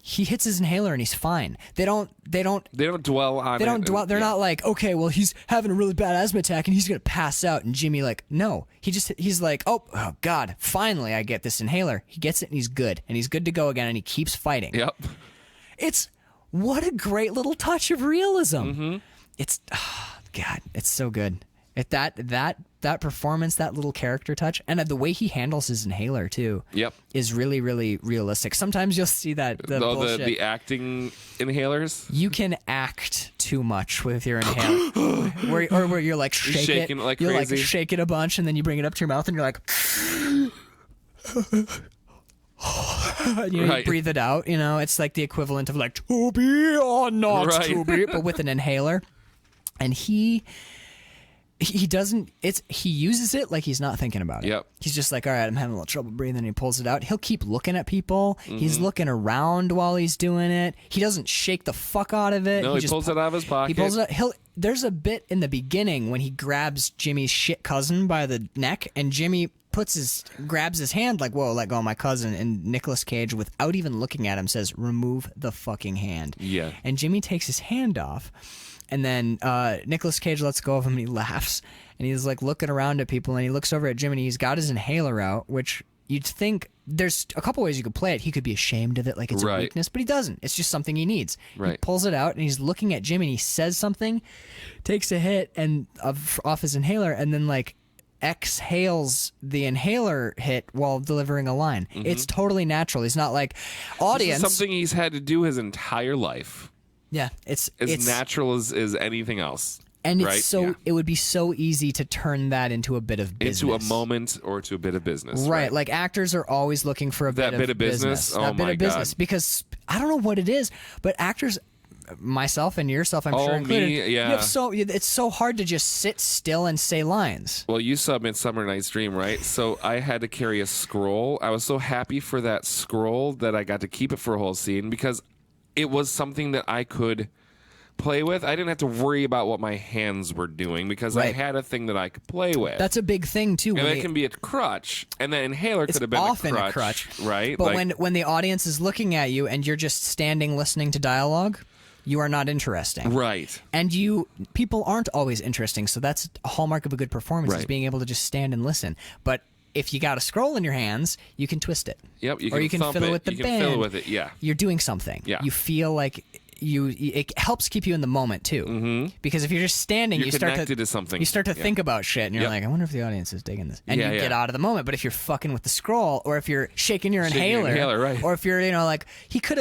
he hits his inhaler and he's fine. They don't dwell on it. They don't dwell. They're not like, okay, well, he's having a really bad asthma attack and he's gonna pass out. And Jimmy no, he's like, oh God, finally I get this inhaler. He gets it and he's good to go again and he keeps fighting. Yep. It's what a great little touch of realism. It's God, it's so good. That performance, that little character touch, and the way he handles his inhaler too, is really, really realistic. Sometimes you'll see that the acting inhalers. You can act too much with your inhaler, where you're like shaking it like crazy. Like shake it a bunch, and then you bring it up to your mouth, and you're like, and you breathe it out. It's like the equivalent of like to be or not to be, but with an inhaler, and he. he doesn't. He uses it like he's not thinking about it. Yep. He's just like, all right, I'm having a little trouble breathing. And he pulls it out. He'll keep looking at people. He's looking around while he's doing it. He doesn't shake the fuck out of it. No, he pulls it out of his pocket. He pulls it out. There's a bit in the beginning when he grabs Jimmy's shit cousin by the neck, and Jimmy grabs his hand like, whoa, let go of my cousin. And Nicolas Cage, without even looking at him, says, remove the fucking hand. Yeah. And Jimmy takes his hand off. And then Nicolas Cage lets go of him and he laughs. And he's like looking around at people and he looks over at Jim and he's got his inhaler out, which you'd think there's a couple ways you could play it. He could be ashamed of it like it's a weakness, but he doesn't. It's just something he needs. Right. He pulls it out and he's looking at Jim and he says something, takes a hit and off his inhaler and then like exhales the inhaler hit while delivering a line. It's totally natural. He's not like audience. This is something he's had to do his entire life. Yeah, it's natural as anything else. And right? it's it would be so easy to turn that into a bit of business. Into a moment or to a bit of business. Right. Like actors are always looking for that bit of business. Oh that bit my of business. God. Because I don't know what it is, but actors, myself and yourself, I'm sure included, yeah. It's so hard to just sit still and say lines. Well, you saw Midsummer Night's Dream, right? So I had to carry a scroll. I was so happy for that scroll that I got to keep it for a whole scene because it was something that I could play with. I didn't have to worry about what my hands were doing because I had a thing that I could play with. That's a big thing too. And it can be a crutch, and the inhaler could have been often a crutch, right? But when the audience is looking at you and you're just standing listening to dialogue, you are not interesting. Right. And people aren't always interesting, so that's a hallmark of a good performance is being able to just stand and listen. But if you got a scroll in your hands, you can twist it. Yep, or you can fiddle with the band. You can fiddle with it, yeah. You're doing something. Yeah. You feel like it helps keep you in the moment too, because if you're just standing, you're you start connected to something. You start to think about shit, and you're like, I wonder if the audience is digging this, and you get out of the moment. But if you're fucking with the scroll, or if you're shaking your inhaler, right. or if you're like there could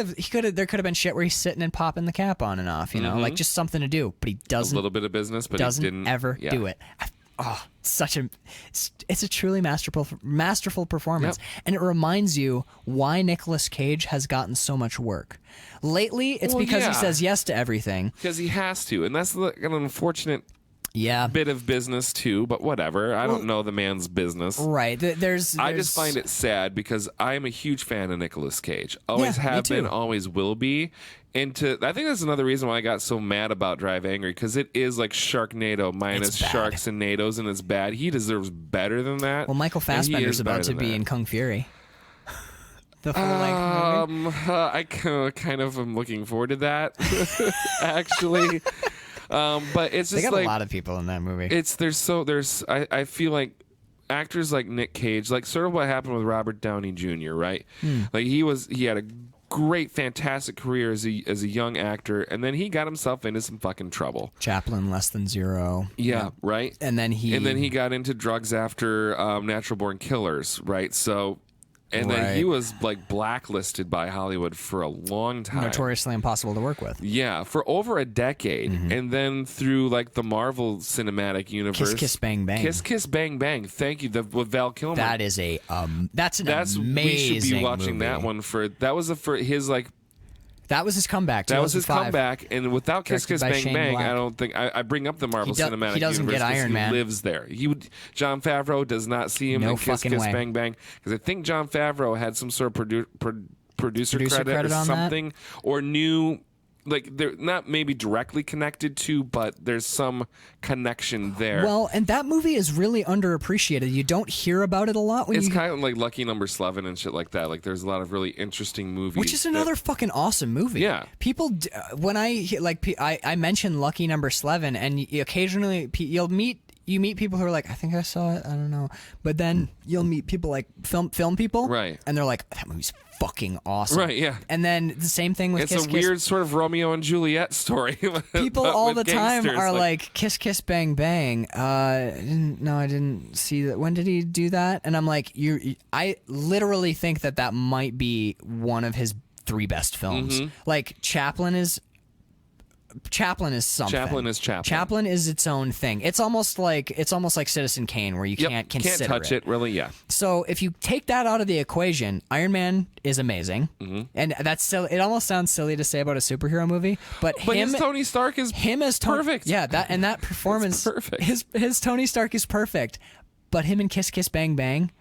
have been shit where he's sitting and popping the cap on and off, you know, like just something to do, but he doesn't. A little bit of business, but doesn't he didn't ever do it. It's a truly masterful performance, and it reminds you why Nicolas Cage has gotten so much work lately. It's because he says yes to everything because he has to, and that's an unfortunate bit of business too. But whatever, I don't know the man's business. Right? I just find it sad because I am a huge fan of Nicolas Cage. Always have been, always will be. And I think that's another reason why I got so mad about Drive Angry, because it is like Sharknado minus sharks and NATOs, and it's bad. He deserves better than that. Well, Michael Fassbender's about to be in Kung Fury. The full-length movie. I kind of am looking forward to that, actually. But it's just they got a lot of people in that movie. I feel like actors like Nic Cage, like sort of what happened with Robert Downey Jr., right? Like he had a great, fantastic career as a young actor, and then he got himself into some fucking trouble. Chaplin, Less Than Zero. Yeah, right. And then he got into drugs after Natural Born Killers, right? So. And then he was like blacklisted by Hollywood for a long time. Notoriously impossible to work with. Yeah, for over a decade. And then through like the Marvel Cinematic Universe. Kiss Kiss Bang Bang. Kiss Kiss Bang Bang. Thank you. With Val Kilmer. That is that's an amazing we should be watching movie. that one for his like. That was his comeback. That was his 2005. comeback, and without Kiss Kiss Bang Bang, Black. I don't think I bring up the Marvel Cinematic he doesn't Universe. get Iron Man. He lives there. John Favreau does not see him No in Kiss fucking Kiss way. Bang Bang, because I think John Favreau had some sort of producer credit or on something, or knew. Like they're not maybe directly connected to, but there's some connection there. Well, and that movie is really underappreciated. You don't hear about it a lot. It's kind of like Lucky Number 11 and shit like that. Like there's a lot of really interesting movies, which is another fucking awesome movie. Yeah, people when I mention Lucky Number 11, and occasionally you meet people who are like, I think I saw it, I don't know, but then you'll meet people like film people, right? And they're like, that movie's fucking awesome, right? Yeah. And then the same thing with Kiss, weird sort of Romeo and Juliet story. People all the time are like, Kiss Kiss Bang Bang. I didn't see that. When did he do that? And I'm like, I literally think that might be one of his 3 best films. Like Chaplin is Chaplin is something. Chaplin is Chaplin. Chaplin is its own thing. It's almost like Citizen Kane, where you can't consider touch it really. Yeah. So if you take that out of the equation, Iron Man is amazing, and that's silly. It almost sounds silly to say about a superhero movie, but him, his Tony Stark is perfect. Yeah, that performance, perfect. His Tony Stark is perfect, but him and Kiss Kiss Bang Bang.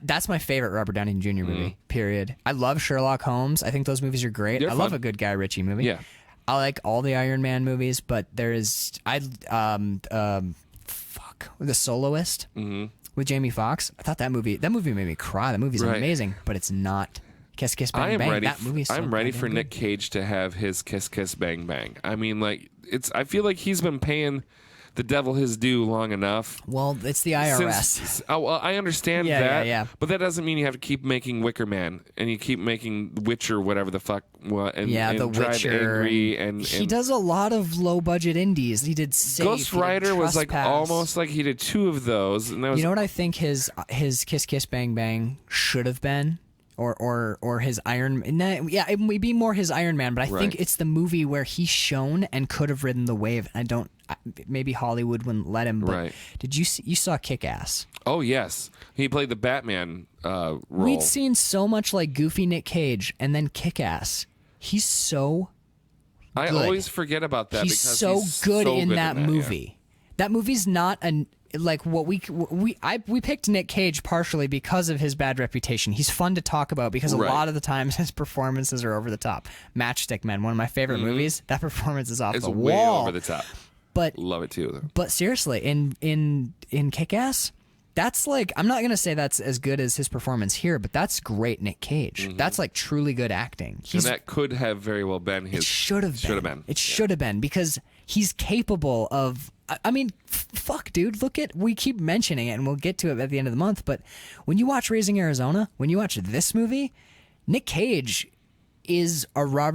That's my favorite Robert Downey Jr. movie, period. I love Sherlock Holmes. I think those movies are great. They're I fun. love a good Guy Ritchie movie. Yeah. I like all the Iron Man movies, but there is The Soloist with Jamie Foxx. I thought that movie made me cry. That movie's amazing, but it's not Kiss Kiss Bang Bang. That movie's so I'm ready for goddamn Nic Cage to have his Kiss Kiss Bang Bang. I mean, like I feel like he's been paying the devil his due long enough. Well, it's the IRS. I understand that. Yeah. But that doesn't mean you have to keep making Wicker Man and you keep making Witcher, whatever the fuck. And The Drive Witcher. Angry and He does a lot of low budget indies. He did Safe. Ghost Rider was like Trespass. almost like he did 2 of those. And that was, You know what I think his Kiss Kiss Bang Bang should have been? Or his Iron Man. Yeah, it would be more his Iron Man, but I think it's the movie where he's shown and could have ridden the wave. Maybe Hollywood wouldn't let him, but did you saw Kick-Ass? Oh, yes. He played the Batman role. We'd seen so much like goofy Nic Cage and then Kick-Ass. He's so I good. always forget about that He's because so he's good so in good that movie. Yeah. That movie's not like what we picked Nic Cage partially because of his bad reputation. He's fun to talk about because a lot of the times his performances are over the top. Matchstick Men, one of my favorite movies. That performance is off It's the way wall. over the top. But Love it too. But seriously, in Kick-Ass, that's like, I'm not gonna say that's as good as his performance here, but that's great Nic Cage. That's like truly good acting. And that could have very well been his. It should have been. It should have been because he's capable of. I mean, fuck, dude. We keep mentioning it, and we'll get to it at the end of the month. But when you watch Raising Arizona, when you watch this movie, Nic Cage is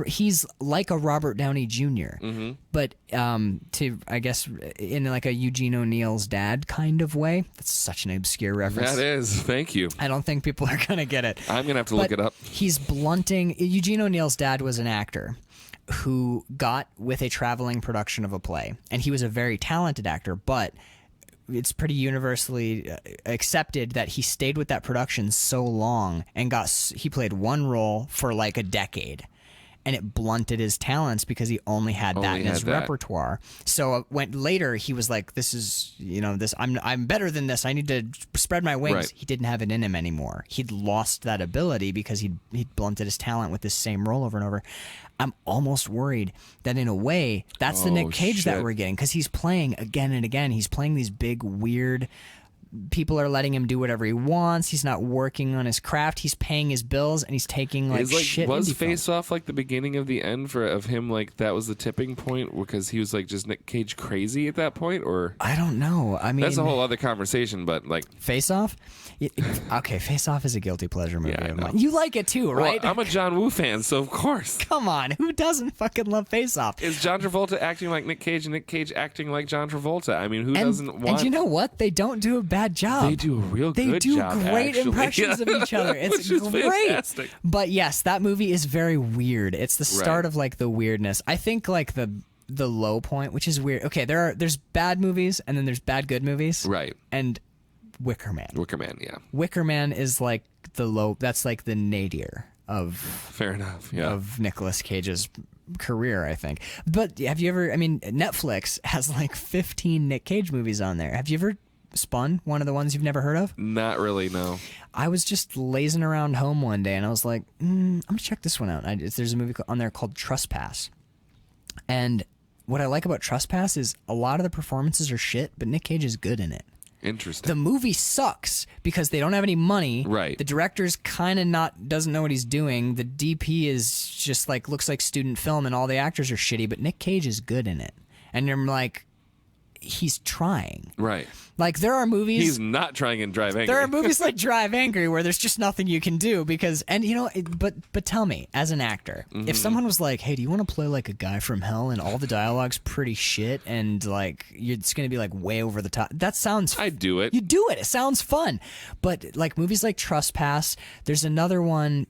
he's like a Robert Downey Jr. But I guess in like a Eugene O'Neill's dad kind of way. That's such an obscure reference. That is. Thank you. I don't think people are gonna get it. I'm gonna have to look it up. He's blunting. Eugene O'Neill's dad was an actor who got with a traveling production of a play, and he was a very talented actor, but it's pretty universally accepted that he stayed with that production so long and he played one role for like a decade, and it blunted his talents because he only had that in his repertoire. So later he was like, this is, this, I'm better than this. I need to spread my wings. He didn't have it in him anymore. He'd lost that ability because he'd blunted his talent with this same role over and over. I'm almost worried that in a way that's the Nic Cage that we're getting, because he's playing again and again. He's playing these big, weird. People are letting him do whatever he wants. He's not working on his craft. He's paying his bills, and he's taking shit. Was Face Off like the beginning of the end of him? Like that was the tipping point because he was like just Nic Cage crazy at that point, or I don't know. I mean, that's a whole other conversation. But like Face Off, okay, Face Off is a guilty pleasure movie. Yeah, I know. You like it too, right? Well, I'm a John Woo fan, so of course. Come on, who doesn't fucking love Face Off? Is John Travolta acting like Nic Cage and Nic Cage acting like John Travolta? I mean, who doesn't want? And you know what? They don't do a bad job. They do a real good job. They do great actually. impressions of each other. It's great. Fantastic. But yes, that movie is very weird. It's the start of like the weirdness. I think like the low point, which is weird. Okay, there's bad movies and then there's bad good movies. Right. And Wicker Man. Yeah. Wicker Man is like the low. That's like the nadir of. Fair enough. Yeah. Of Nicolas Cage's career, I think. But have you ever? I mean, Netflix has like 15 Nic Cage movies on there. Have you ever spun one of the ones you've never heard of? Not really, no. I was just lazing around home one day and I was like, I'm gonna check this one out. There's a movie on there called Trespass, and what I like about Trespass is a lot of the performances are shit, but Nic Cage is good in it. Interesting. The movie sucks because they don't have any money. Right. The director's kind of doesn't know what he's doing. The DP is just like, looks like student film, and all the actors are shitty, but Nic Cage is good in it. And I'm like, he's trying. Right. Like, there are movies. He's not trying in Drive Angry. There are movies like Drive Angry where there's just nothing you can do because, and but tell me, as an actor, if someone was like, hey, do you want to play like a guy from hell and all the dialogue's pretty shit and like it's going to be like way over the top, that sounds. I'd do it. You do it. It sounds fun. But like movies like Trespass, there's another one.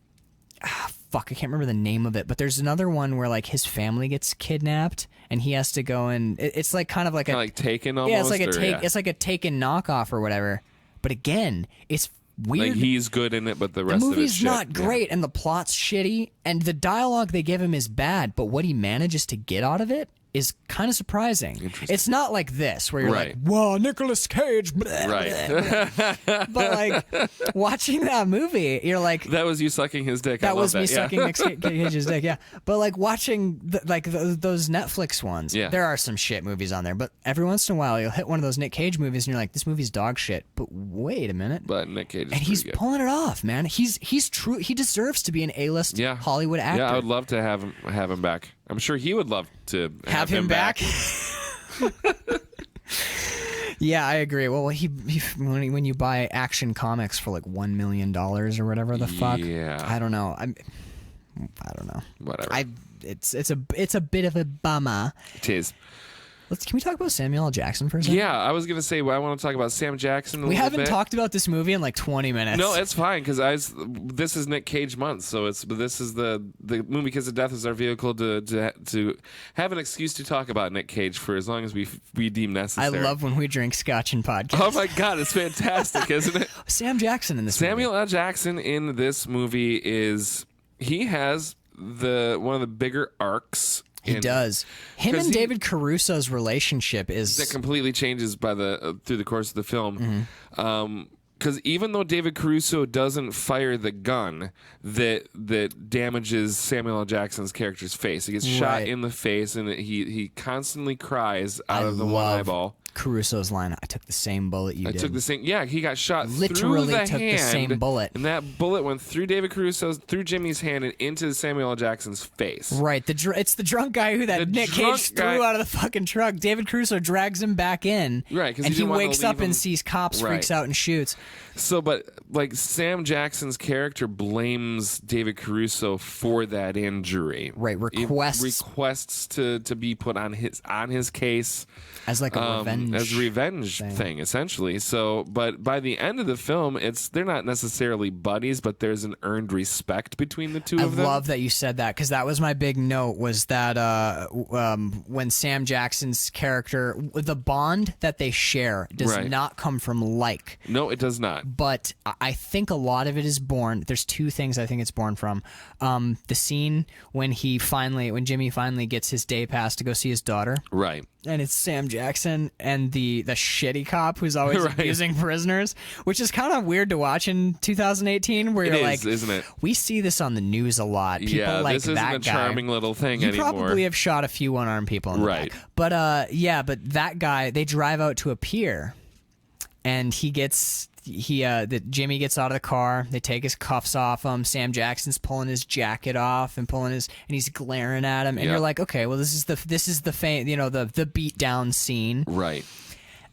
fuck, I can't remember the name of it, but there's another one where like his family gets kidnapped and he has to go and it's like kind of like like Taken almost. Yeah, it's like a or, it's like a Taken knockoff or whatever. But again, it's weird. Like he's good in it, but the rest the of it's movie's shit. not great, and the plot's shitty, and the dialogue they give him is bad. But what he manages to get out of it is kind of surprising. It's not like this where you're like, "Whoa, Nicolas Cage!" Blah, Right. blah, blah. But like watching that movie, you're like, that was you sucking his dick. That I love was me yeah. sucking Nic Cage's dick, yeah. But like watching those Netflix ones, there are some shit movies on there. But every once in a while, you'll hit one of those Nic Cage movies, and you're like, "This movie's dog shit." But wait a minute, but Nic Cage is and he's good. pulling it off, man. He's true. He deserves to be an A-list Hollywood actor. Yeah, I would love to have him back. I'm sure he would love to have him back. Yeah, I agree. Well, when you buy Action Comics for like $1 million or whatever the fuck, I don't know. I don't know. Whatever. It's a bit of a bummer. It is. Can we talk about Samuel L. Jackson for a second? Yeah, I was gonna say I want to talk about Sam Jackson. We haven't bit. talked about this movie in like 20 minutes. No, it's fine because this is Nic Cage month, so this is the movie Kiss of Death is our vehicle to have an excuse to talk about Nic Cage for as long as we deem necessary. I love when we drink scotch and podcast. Oh my god, it's fantastic, isn't it? Sam Jackson in this Samuel movie. L. Jackson in this movie he has one of the bigger arcs. He does. Him and David Caruso's relationship is that completely changes by through the course of the film. Mm-hmm. Because even though David Caruso doesn't fire the gun that damages Samuel L. Jackson's character's face, he gets shot in the face, and he constantly cries out of the one eyeball. Caruso's line, "I took the same bullet you did." I took the same. Yeah, he got shot Literally through the took hand, the same bullet, and that bullet went through David Caruso's, through Jimmy's hand, and into Samuel L. Jackson's face. Right. It's the drunk guy who Nic Cage threw out of the fucking truck. David Caruso drags him back in, right? And he wakes up and sees cops, freaks out, and shoots. So, but like Sam Jackson's character blames David Caruso for that injury. Right. Requests to be put on his case as like a revenge thing, essentially. So, but by the end of the film, they're not necessarily buddies, but there's an earned respect between the two of them. I love that you said that, because that was my big note, was that when Sam Jackson's character, the bond that they share does not come from like. No, it does not. But I think a lot of it is born. There's two things I think it's born from. The scene when Jimmy finally gets his day pass to go see his daughter. Right. And it's Sam Jackson and the shitty cop who's always abusing prisoners, which is kind of weird to watch in 2018, where you're like, isn't it? We see this on the news a lot. People like this isn't that a guy. charming little thing you anymore. Probably have shot a few unarmed people in the back. But but that guy, they drive out to a pier, and Jimmy gets out of the car. They take his cuffs off him. Sam Jackson's pulling his jacket off and he's glaring at him. And you're like, okay, well, this is the the beat down scene, right?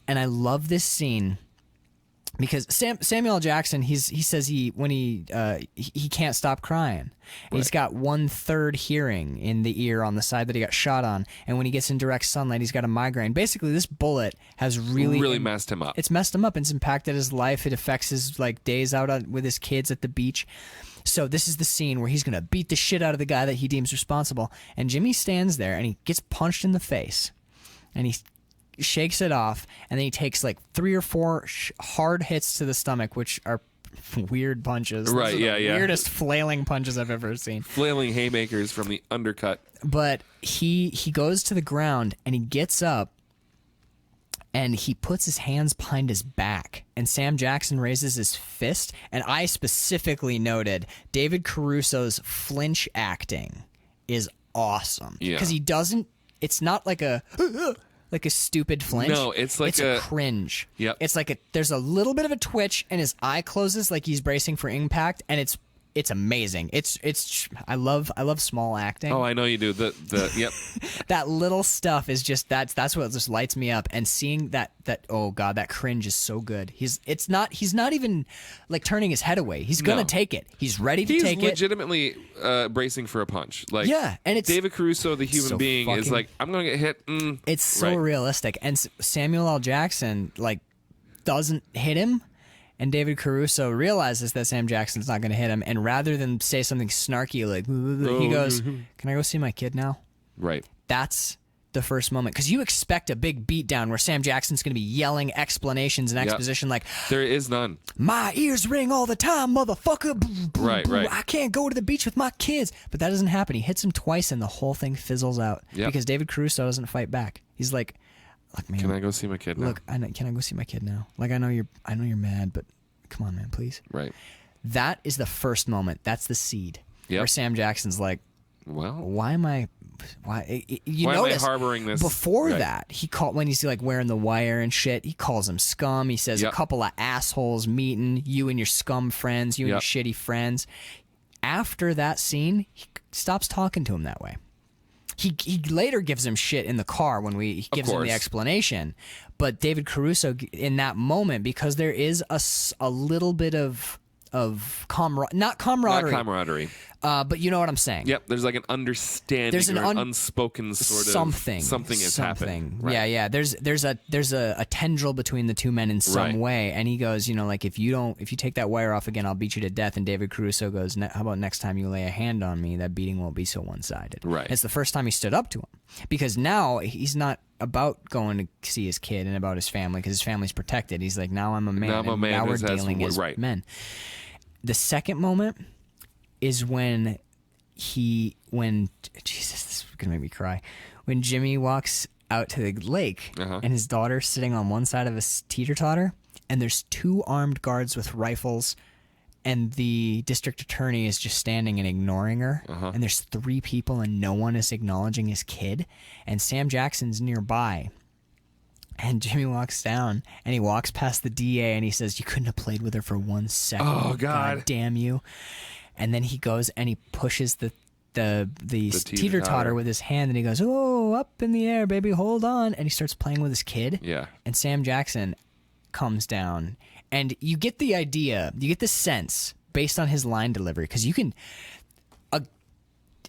And I love this scene because Samuel L. Jackson, he says he can't stop crying. And he's got 1/3 hearing in the ear on the side that he got shot on, and when he gets in direct sunlight, he's got a migraine. Basically, this bullet has really messed him up. It's messed him up. It's impacted his life. It affects his days out with his kids at the beach. So this is the scene where he's gonna beat the shit out of the guy that he deems responsible. And Jimmy stands there and he gets punched in the face, and he shakes it off, and then he takes like 3 or 4 hard hits to the stomach, which are weird punches. Right, Those are the yeah. weirdest flailing punches I've ever seen. Flailing haymakers from the undercut. But he goes to the ground, and he gets up, and he puts his hands behind his back, and Sam Jackson raises his fist, and I specifically noted David Caruso's flinch acting is awesome. Because he doesn't, it's not like a stupid flinch. No, it's like a cringe. Yep. It's like there's a little bit of a twitch, and his eye closes like he's bracing for impact, and it's amazing. I love small acting. Oh, I know you do. Yep. That little stuff is just that's what just lights me up. And seeing that oh god, that cringe is so good. He's not even like turning his head away. He's gonna take it. He's ready to take it. He's legitimately bracing for a punch. Like, and it's David Caruso, the human being, is like, I'm gonna get hit. It's so realistic. And Samuel L. Jackson doesn't hit him. And David Caruso realizes that Sam Jackson's not going to hit him, and rather than say something snarky like, he goes, "Can I go see my kid now?" Right. That's the first moment, because you expect a big beatdown where Sam Jackson's going to be yelling explanations and exposition like, there is none. "My ears ring all the time, motherfucker. Right. I can't go to the beach with my kids." But that doesn't happen. He hits him twice, and the whole thing fizzles out because David Caruso doesn't fight back. He's like, "Look, man, can I go see my kid now? Look, can I go see my kid now? Like, I know you're mad, but come on, man, please." Right. That is the first moment. That's the seed where Sam Jackson's like, "Well, why am I harboring this?" Before that, when he's like wearing the wire and shit, he calls him scum. He says a couple of assholes meeting, you and your scum friends, you and your shitty friends. After that scene, he stops talking to him that way. He later gives him shit in the car when he gives him the explanation. But David Caruso, in that moment, because there is a little bit of not camaraderie, but you know what I'm saying. Yep, there's like an understanding. There's an unspoken sort of something is happening. Right. Yeah. There's a tendril between the two men in some way, and he goes, like, if you take that wire off again, I'll beat you to death. And David Caruso goes, "How about next time you lay a hand on me, that beating won't be so one-sided." Right. It's the first time he stood up to him, because now he's not about going to see his kid and about his family, because his family's protected. He's like, now I'm a man. Now we're dealing as men. The second moment is when Jesus, this is gonna make me cry. When Jimmy walks out to the lake and his daughter's sitting on one side of a teeter-totter, and there's 2 armed guards with rifles, and the district attorney is just standing and ignoring her, and there's 3 people and no one is acknowledging his kid, and Sam Jackson's nearby. And Jimmy walks down, and he walks past the DA, and he says, "You couldn't have played with her for 1 second. Oh, God damn you!" And then he goes and he pushes the teeter-totter with his hand, and he goes, "Oh, up in the air, baby, hold on!" And he starts playing with his kid. Yeah. And Sam Jackson comes down, and you get the idea, you get the sense based on his line delivery, because you can.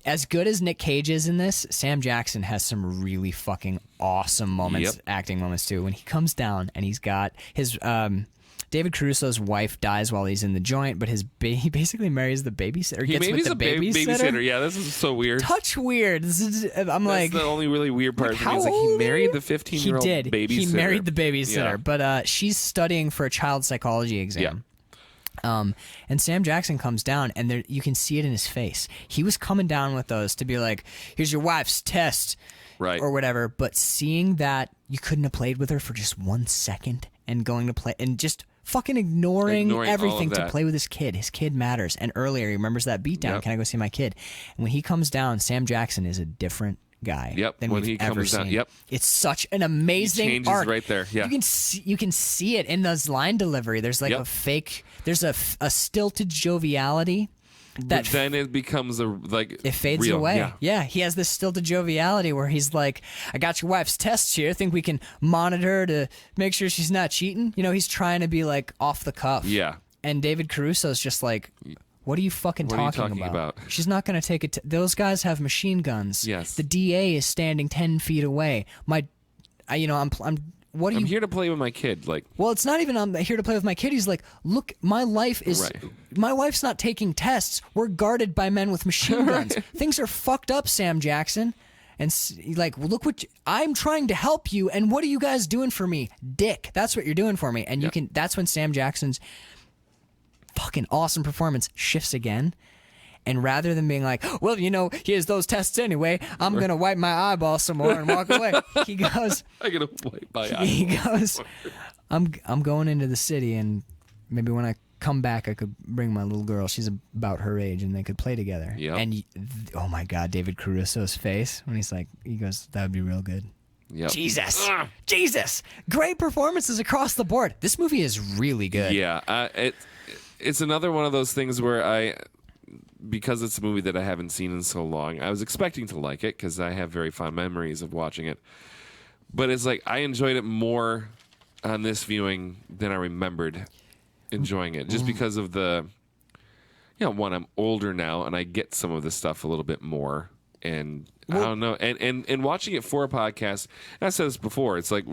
As good as Nic Cage is in this, Sam Jackson has some really fucking awesome moments, acting moments too. When he comes down and he's got his David Caruso's wife dies while he's in the joint, but he basically marries the babysitter. He marries the babysitter. Yeah, this is so weird. Touch weird. That's the only really weird part. He's like, he married the 15-year-old babysitter. He married the babysitter, but she's studying for a child psychology exam. Yeah. And Sam Jackson comes down, and you can see it in his face. He was coming down with those to be like, "Here's your wife's test," or whatever. But seeing that you couldn't have played with her for just 1 second, and going to play and just fucking ignoring everything to play with his kid. His kid matters. And earlier, he remembers that beatdown. Can I go see my kid? And when he comes down, Sam Jackson is a different guy than when we've he ever comes seen. down. It's such an amazing arc. Right there. Yeah. You can see it in those line delivery. There's like there's a stilted joviality that then it becomes it fades real. away. Yeah, he has this stilted joviality where he's like, "I got your wife's tests here. Think we can monitor to make sure she's not cheating?" He's trying to be like off the cuff. Yeah. And David Caruso's just like, "What are you fucking talking about? She's not going to take it. Those guys have machine guns. Yes. The DA is standing 10 feet away. I'm here to play with my kid. Well, it's not even I'm here to play with my kid. He's like, "Look, my wife's not taking tests. We're guarded by men with machine guns. Things are fucked up, Sam Jackson." And look I'm trying to help you, and what are you guys doing for me, dick? That's what you're doing for me. And that's when Sam Jackson's fucking awesome performance shifts again. And rather than being like, "Well, here's those tests anyway, I'm going to wipe my eyeball some more and walk away," he goes, "I'm going to wipe my eyeball." He goes, I'm going into the city, and maybe when I come back, I could bring my little girl. She's about her age, and they could play together. Yep. And oh my God, David Caruso's face when he goes, "That would be real good." Yep. Jesus. Great performances across the board. This movie is really good. Yeah. It's another one of those things where because it's a movie that I haven't seen in so long, I was expecting to like it because I have very fond memories of watching it. But it's like I enjoyed it more on this viewing than I remembered enjoying it, just because of one, I'm older now and I get some of this stuff a little bit more. And I don't know. And watching it for a podcast, and I said this before, it's like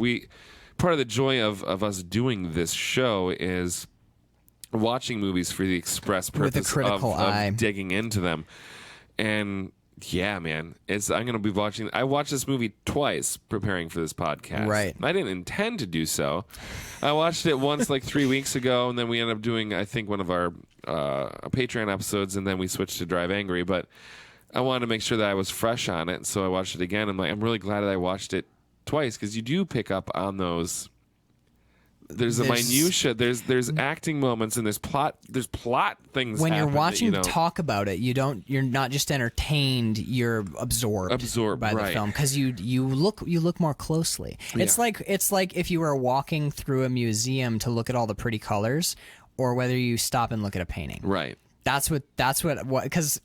part of the joy of us doing this show is watching movies for the express With a purpose critical eye. of digging into them. And yeah, man, I'm going to be watching. I watched this movie twice preparing for this podcast. Right. I didn't intend to do so. I watched it once like 3 weeks ago, and then we ended up doing, I think, one of our Patreon episodes, and then we switched to Drive Angry. But I wanted to make sure that I was fresh on it, so I watched it again. I'm really glad that I watched it twice, because you do pick up on those. There's a minutia. There's acting moments, and there's plot things. When you're happen watching that, talk about it, you're not just entertained, you're absorbed by the film, because you look more closely. It's like if you were walking through a museum to look at all the pretty colors, or whether you stop and look at a painting. Right. That's what because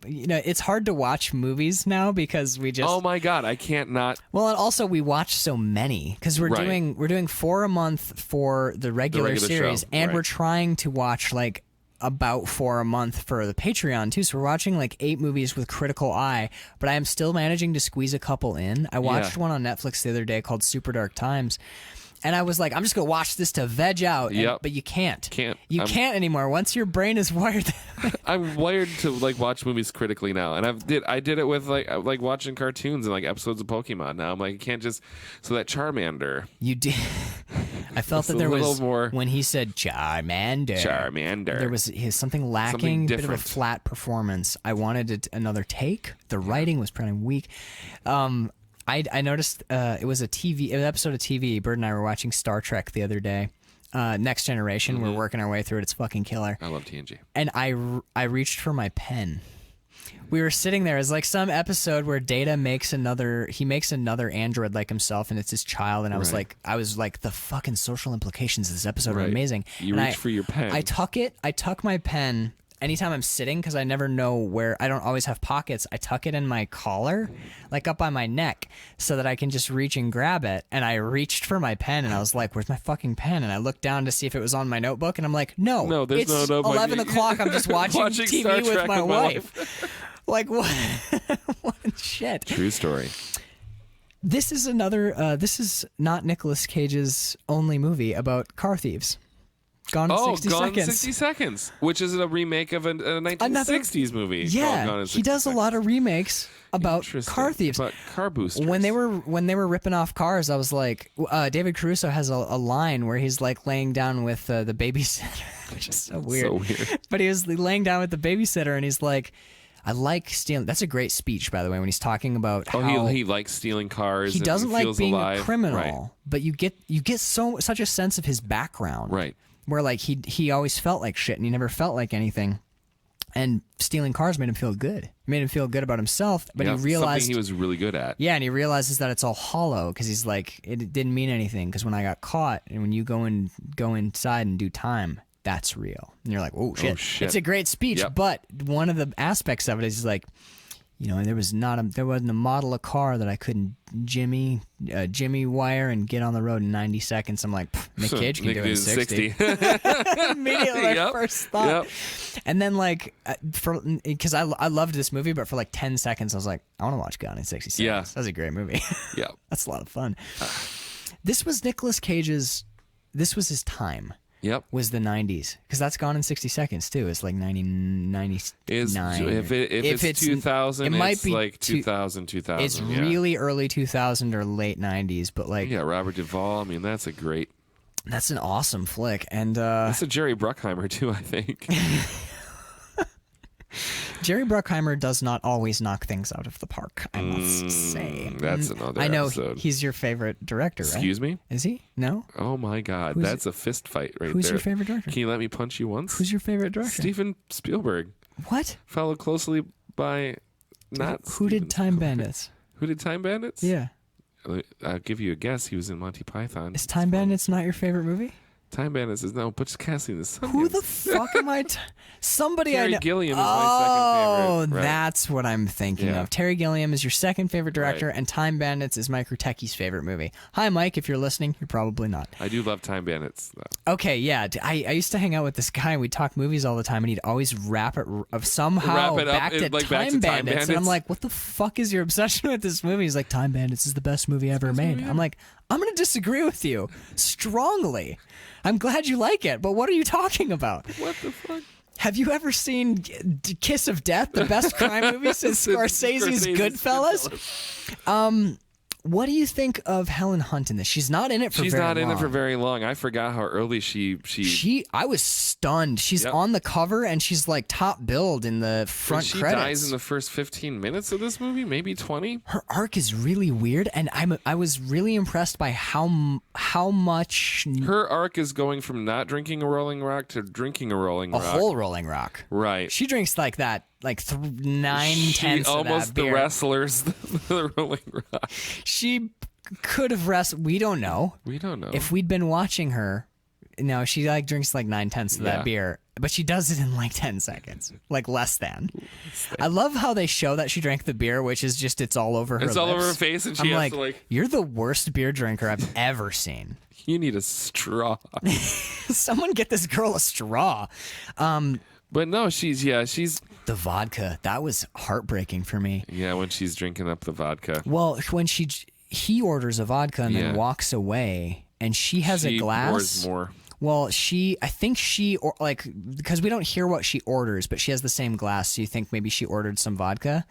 it's hard to watch movies now because we just oh my god, I can't not. Well, and also we watch so many because we're doing 4 a month for the regular series, show. and we're trying to watch like about 4 a month for the Patreon too. So we're watching like 8 movies with critical eye, but I am still managing to squeeze a couple in. I watched one on Netflix the other day called Super Dark Times. And I was like, I'm just going to watch this to veg out. But you can't. You can't anymore. Once your brain is wired. I'm wired to like watch movies critically now. And I did it with like watching cartoons and like episodes of Pokemon. Now I'm like, you can't just. So that Charmander. You did. I felt that there was more when he said Charmander. There was something lacking, a bit of a flat performance. I wanted another take. The writing was pretty weak. I noticed it was an episode of TV. Bird and I were watching Star Trek the other day. Next Generation. Mm-hmm. We're working our way through it. It's fucking killer. I love TNG. And I reached for my pen. We were sitting there. It's like some episode where Data makes another android like himself, and it's his child. And I was like, the fucking social implications of this episode are amazing. You reach for your pen. I tuck my pen. Anytime I'm sitting, because I never know where, I don't always have pockets, I tuck it in my collar, like up by my neck, so that I can just reach and grab it. And I reached for my pen, and I was like, where's my fucking pen? And I looked down to see if it was on my notebook, and I'm like, no, there's it's no notebook. 11 o'clock, I'm just watching TV with my wife. Like, what? What shit? True story. This is this is not Nicolas Cage's only movie about car thieves. Gone in 60 Gone Seconds. in 60 Seconds, which is a remake of a 1960s movie. Yeah, Gone in 60 he does Seconds. a lot of remakes about car thieves. About car boosters. When they were ripping off cars, I was like, David Caruso has a line where he's like laying down with the babysitter, which is so weird. But he was laying down with the babysitter, and he's like, I like stealing. That's a great speech, by the way, when he's talking about how he likes stealing cars. He doesn't like being alive. a criminal, right. But you get such a sense of his background, right? Where like he always felt like shit and he never felt like anything, and stealing cars made him feel good. It made him feel good about himself, but he realized something he was really good at. Yeah, and he realizes that it's all hollow because he's like, it didn't mean anything because when I got caught and when you go inside and do time, that's real. And you're like, oh shit. It's a great speech, but one of the aspects of it is like, there wasn't a model of car that I couldn't jimmy wire and get on the road in 90 seconds. I'm like, Nic Cage can do it in 60. Immediately, my first thought. Yep. And then like, because I loved this movie, but for like 10 seconds, I was like, I want to watch Gone in 60 Seconds. Yeah. That's a great movie. Yeah. That's a lot of fun. This was Nicolas Cage's, this was his time. Yep. Was the 90s. Because that's Gone in 60 Seconds, too. It's like 99. If it's 2000, it might be like 2000. It's really early 2000 or late 90s, but like... Yeah, Robert Duvall. I mean, that's an awesome flick. And it's a Jerry Bruckheimer, too, I think. Jerry Bruckheimer does not always knock things out of the park, I must say. That's another I know episode. He's your favorite director, right? Excuse me? Is he? No? Oh, my God. That's a fist fight right there. Who's your favorite director? Can you let me punch you once? Who's your favorite director? Steven Spielberg. What? Followed closely by Who did Time Bandits? Who did Time Bandits? Yeah. I'll give you a guess. He was in Monty Python. Is Time Bandits not your favorite movie? Time Bandits is no Butch Cassidy and the Sundance. Who the fuck am I? Somebody Terry I know. Gilliam is my second favorite. Oh, that's what I'm thinking of. Terry Gilliam is your second favorite director, and Time Bandits is Mike Ruteki's favorite movie. Hi, Mike. If you're listening, you're probably not. I do love Time Bandits, Okay, yeah. I used to hang out with this guy and we'd talk movies all the time and he'd always wrap it somehow Wrap it up back to like Time back to Time Bandits. And I'm Bandits. like, what the fuck is your obsession with this movie? He's like, Time Bandits is the best movie ever made. I'm like, I'm going to disagree with you strongly. I'm glad you like it, but what are you talking about? What the fuck? Have you ever seen Kiss of Death, the best crime movie since Scorsese's Goodfellas? What do you think of Helen Hunt in this? She's not in it for She's very long. not in it for very long. I forgot how early she I was stunned. She's Yep. on the cover and she's like top billed in the front she credits. dies in the first 15 minutes of this movie, maybe 20. Her arc is really weird, and I was really impressed by how much Her arc is going from not drinking a Rolling Rock to drinking a Rolling a Rock. whole Rolling Rock. Right. She drinks like that, like 9/10 She of almost that the beer. wrestlers, the Rolling Rock. She could have wrestled. We don't know. We don't know. If we'd been watching her, no, she like drinks like 9/10 of that beer, but she does it in like 10 seconds, like less than. I love how they show that she drank the beer, which is just it's all over her. It's all lips. over her face, and she I'm has like, to like. you're the worst beer drinker I've ever seen. You need a straw. Someone get this girl a straw. But no, she's The vodka, that was heartbreaking for me. when she's drinking up the vodka. Well, when he orders a vodka and then walks away, and she has a glass. Pours more. Well, I think because we don't hear what she orders, but she has the same glass, so you think maybe she ordered some vodka,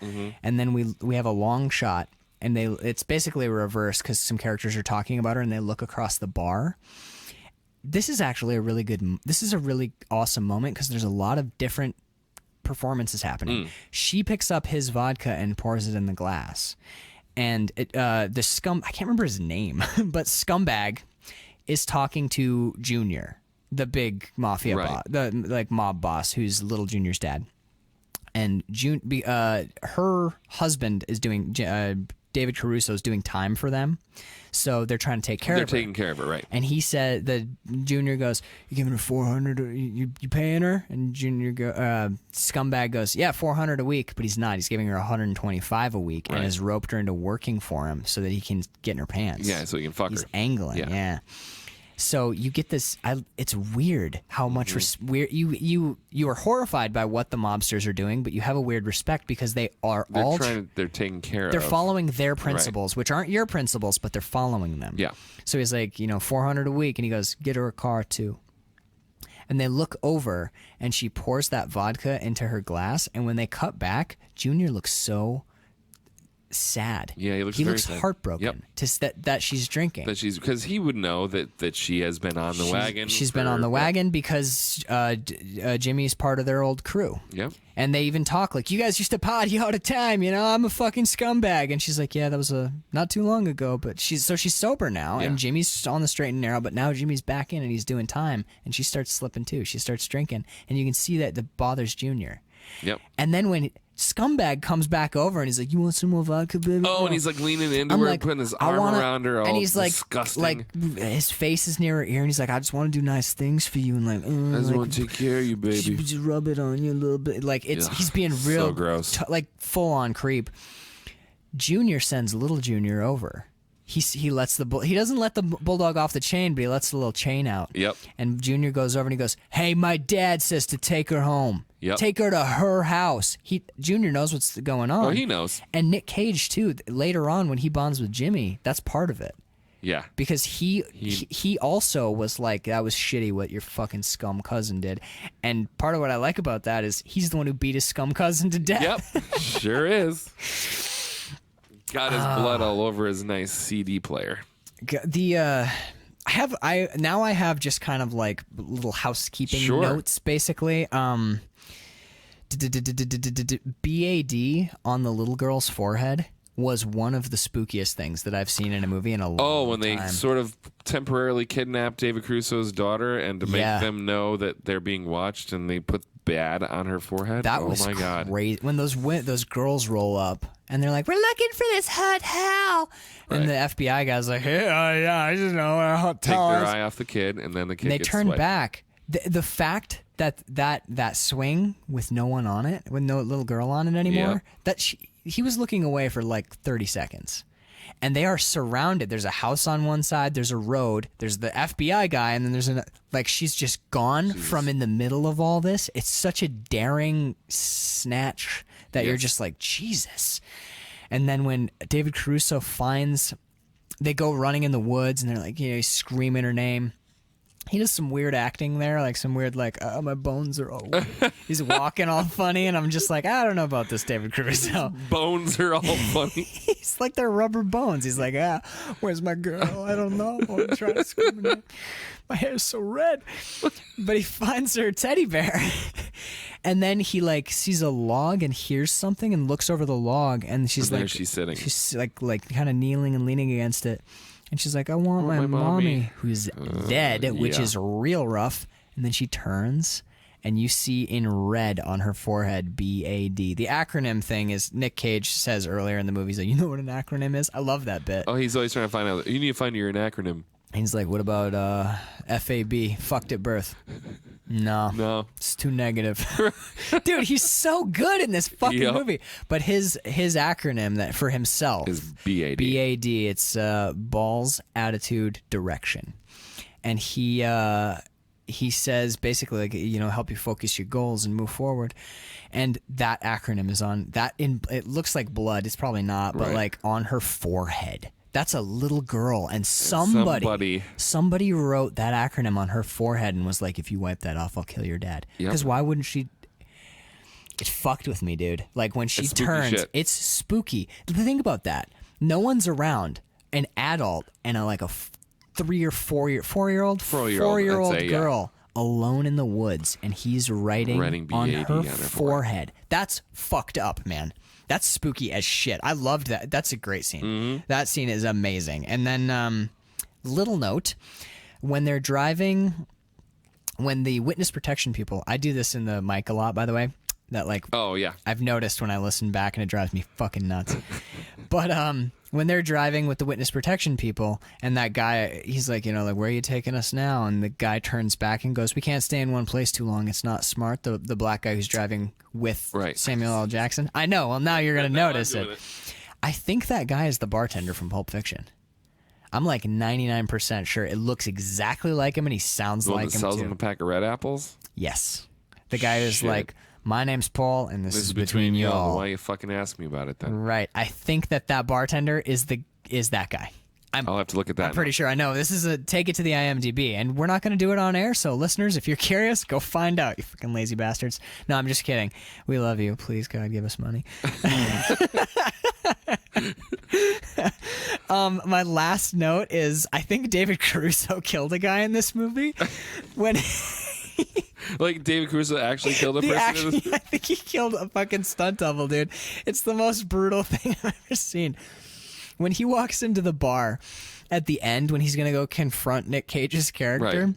and then we have a long shot, and it's basically a reverse because some characters are talking about her, and they look across the bar. This is actually this is a really awesome moment because there's a lot of different performances happening. She picks up his vodka and pours it in the glass, and I can't remember his name, but Scumbag is talking to Junior, the big mafia boss, the like mob boss, who's Little Junior's dad. And her husband is doing David Caruso's doing time for them, so they're trying to take care of her. They're taking care of her, right? And he said, the Junior goes, "You giving her 400? You paying her?" And Scumbag goes, "Yeah, 400 a week," but he's not. He's giving her 125 a week, and has roped her into working for him so that he can get in her pants. Yeah, so he can fuck He's her. angling, yeah. So you get this. It's weird how much weird you are horrified by what the mobsters are doing, but you have a weird respect because they're taking care of. They're following their principles, which aren't your principles, but they're following them. Yeah. So he's like, 400 a week, and he goes, "Get her a car too." And they look over, and she pours that vodka into her glass, and when they cut back, Junior looks so sad. Yeah, he looks he very looks sad. heartbroken that she's drinking. Because he would know that she has been on the wagon. She's been on the wagon because Jimmy's part of their old crew. Yep. And they even talk like, "You guys used to party all the time, I'm a fucking scumbag." And she's like, "Yeah, that was not too long ago." But she's sober now, and Jimmy's on the straight and narrow. But now Jimmy's back in, and he's doing time, and she starts slipping too. She starts drinking, and you can see that bothers Junior. Yep. And then when Scumbag comes back over and he's like, "You want some more vodka, baby?" Oh, and he's like leaning into I'm her, like, putting his "I arm wanna-" around her, all and he's like, disgusting. like his face is near her ear, and he's like, "I just want to do nice things for you," and like, I just want to take care of you, baby. just rub it on you a little bit. Like he's being real so gross. like full on creep. Junior sends Little Junior over. He lets he doesn't let the bulldog off the chain, but he lets the little chain out. Yep. And Junior goes over and he goes, "Hey, my dad says to take her home. Yep. Take her to her house." Junior knows what's going on. Oh, he knows. And Nic Cage too. Later on, when he bonds with Jimmy, that's part of it. Yeah. Because he also was like, "That was shitty what your fucking scum cousin did." And part of what I like about that is he's the one who beat his scum cousin to death. Yep. Sure is. Got his blood all over his nice CD player. I have just kind of like little housekeeping notes basically. BAD on the little girl's forehead was one of the spookiest things that I've seen in a movie in a long time. Oh, when they sort of temporarily kidnapped David Caruso's daughter and to make them know that they're being watched, and they put "bad" on her forehead. That was my God. Crazy. When those girls roll up and they're like, "We're looking for this hotel," and the FBI guy's like, "Hey, I just know a hotel." Take their eye off the kid, and then the kid They gets turn swiped. back. The fact that swing with no one on it, with no little girl on it anymore, he was looking away for like 30 seconds. and they are surrounded. There's a house on one side, there's a road, there's the FBI guy, and then there's she's just gone from in the middle of all this. It's such a daring snatch that you're just like, Jesus. And then when David Caruso they go running in the woods, and they're like, he's screaming her name. He does some weird acting there, like some weird, my bones are all weird. He's walking all funny, and I'm just like, I don't know about this David Caruso. Bones are all funny. He's like they're rubber bones. He's like, where's my girl? I don't know. I'm trying to scream her name. My hair's so red. But he finds her teddy bear. And then he sees a log and hears something and looks over the log, and she's there she's sitting. She's like kind of kneeling and leaning against it. And she's like, I want my mommy, who's dead, which is real rough. And then she turns, and you see in red on her forehead, BAD. The acronym thing is Nic Cage says earlier in the movie, he's like, you know what an acronym is? I love that bit. Oh, he's always trying to find out. You need to find your acronym. And he's like, what about FAB, fucked at birth? No, it's too negative. Dude, he's so good in this fucking movie. But his acronym that for himself is BAD. BAD. It's balls, attitude, direction. And he says basically help you focus your goals and move forward. And that acronym is on that. It looks like blood. It's probably not, but on her forehead. That's a little girl, and somebody wrote that acronym on her forehead and was like, if you wipe that off, I'll kill your dad. Because why wouldn't she? It fucked with me, dude. Like, when she turns, it's spooky. Think about that. No one's around. An adult and a 3 or 4-year-old girl alone in the woods, and he's writing on her forehead. That's fucked up, man. That's spooky as shit. I loved that. That's a great scene. Mm-hmm. That scene is amazing. And then, little note, when they're driving, when the witness protection people, I do this in the mic a lot, by the way, that oh yeah, I've noticed when I listen back, and it drives me fucking nuts. But when they're driving with the witness protection people, and that guy, he's like, where are you taking us now? And the guy turns back and goes, we can't stay in one place too long. It's not smart. The black guy who's driving with Samuel L. Jackson. I know. Well, now you're going to notice it. I think that guy is the bartender from Pulp Fiction. I'm 99% sure it looks exactly like him, and he sounds like him too. Sells him a pack of red apples? Yes. The guy is like, my name's Paul, and this is between y'all. Why you fucking ask me about it then? Right. I think that bartender is that guy. I'll have to look at that. I'm pretty sure. I know. This is take it to the IMDb, and we're not going to do it on air. So, listeners, if you're curious, go find out. You fucking lazy bastards. No, I'm just kidding. We love you. Please, God, give us money. My last note is, I think David Caruso killed a guy in this movie when. David Caruso actually killed a person? I think he killed a fucking stunt double, dude. It's the most brutal thing I've ever seen. When he walks into the bar at the end, when he's going to go confront Nic Cage's character,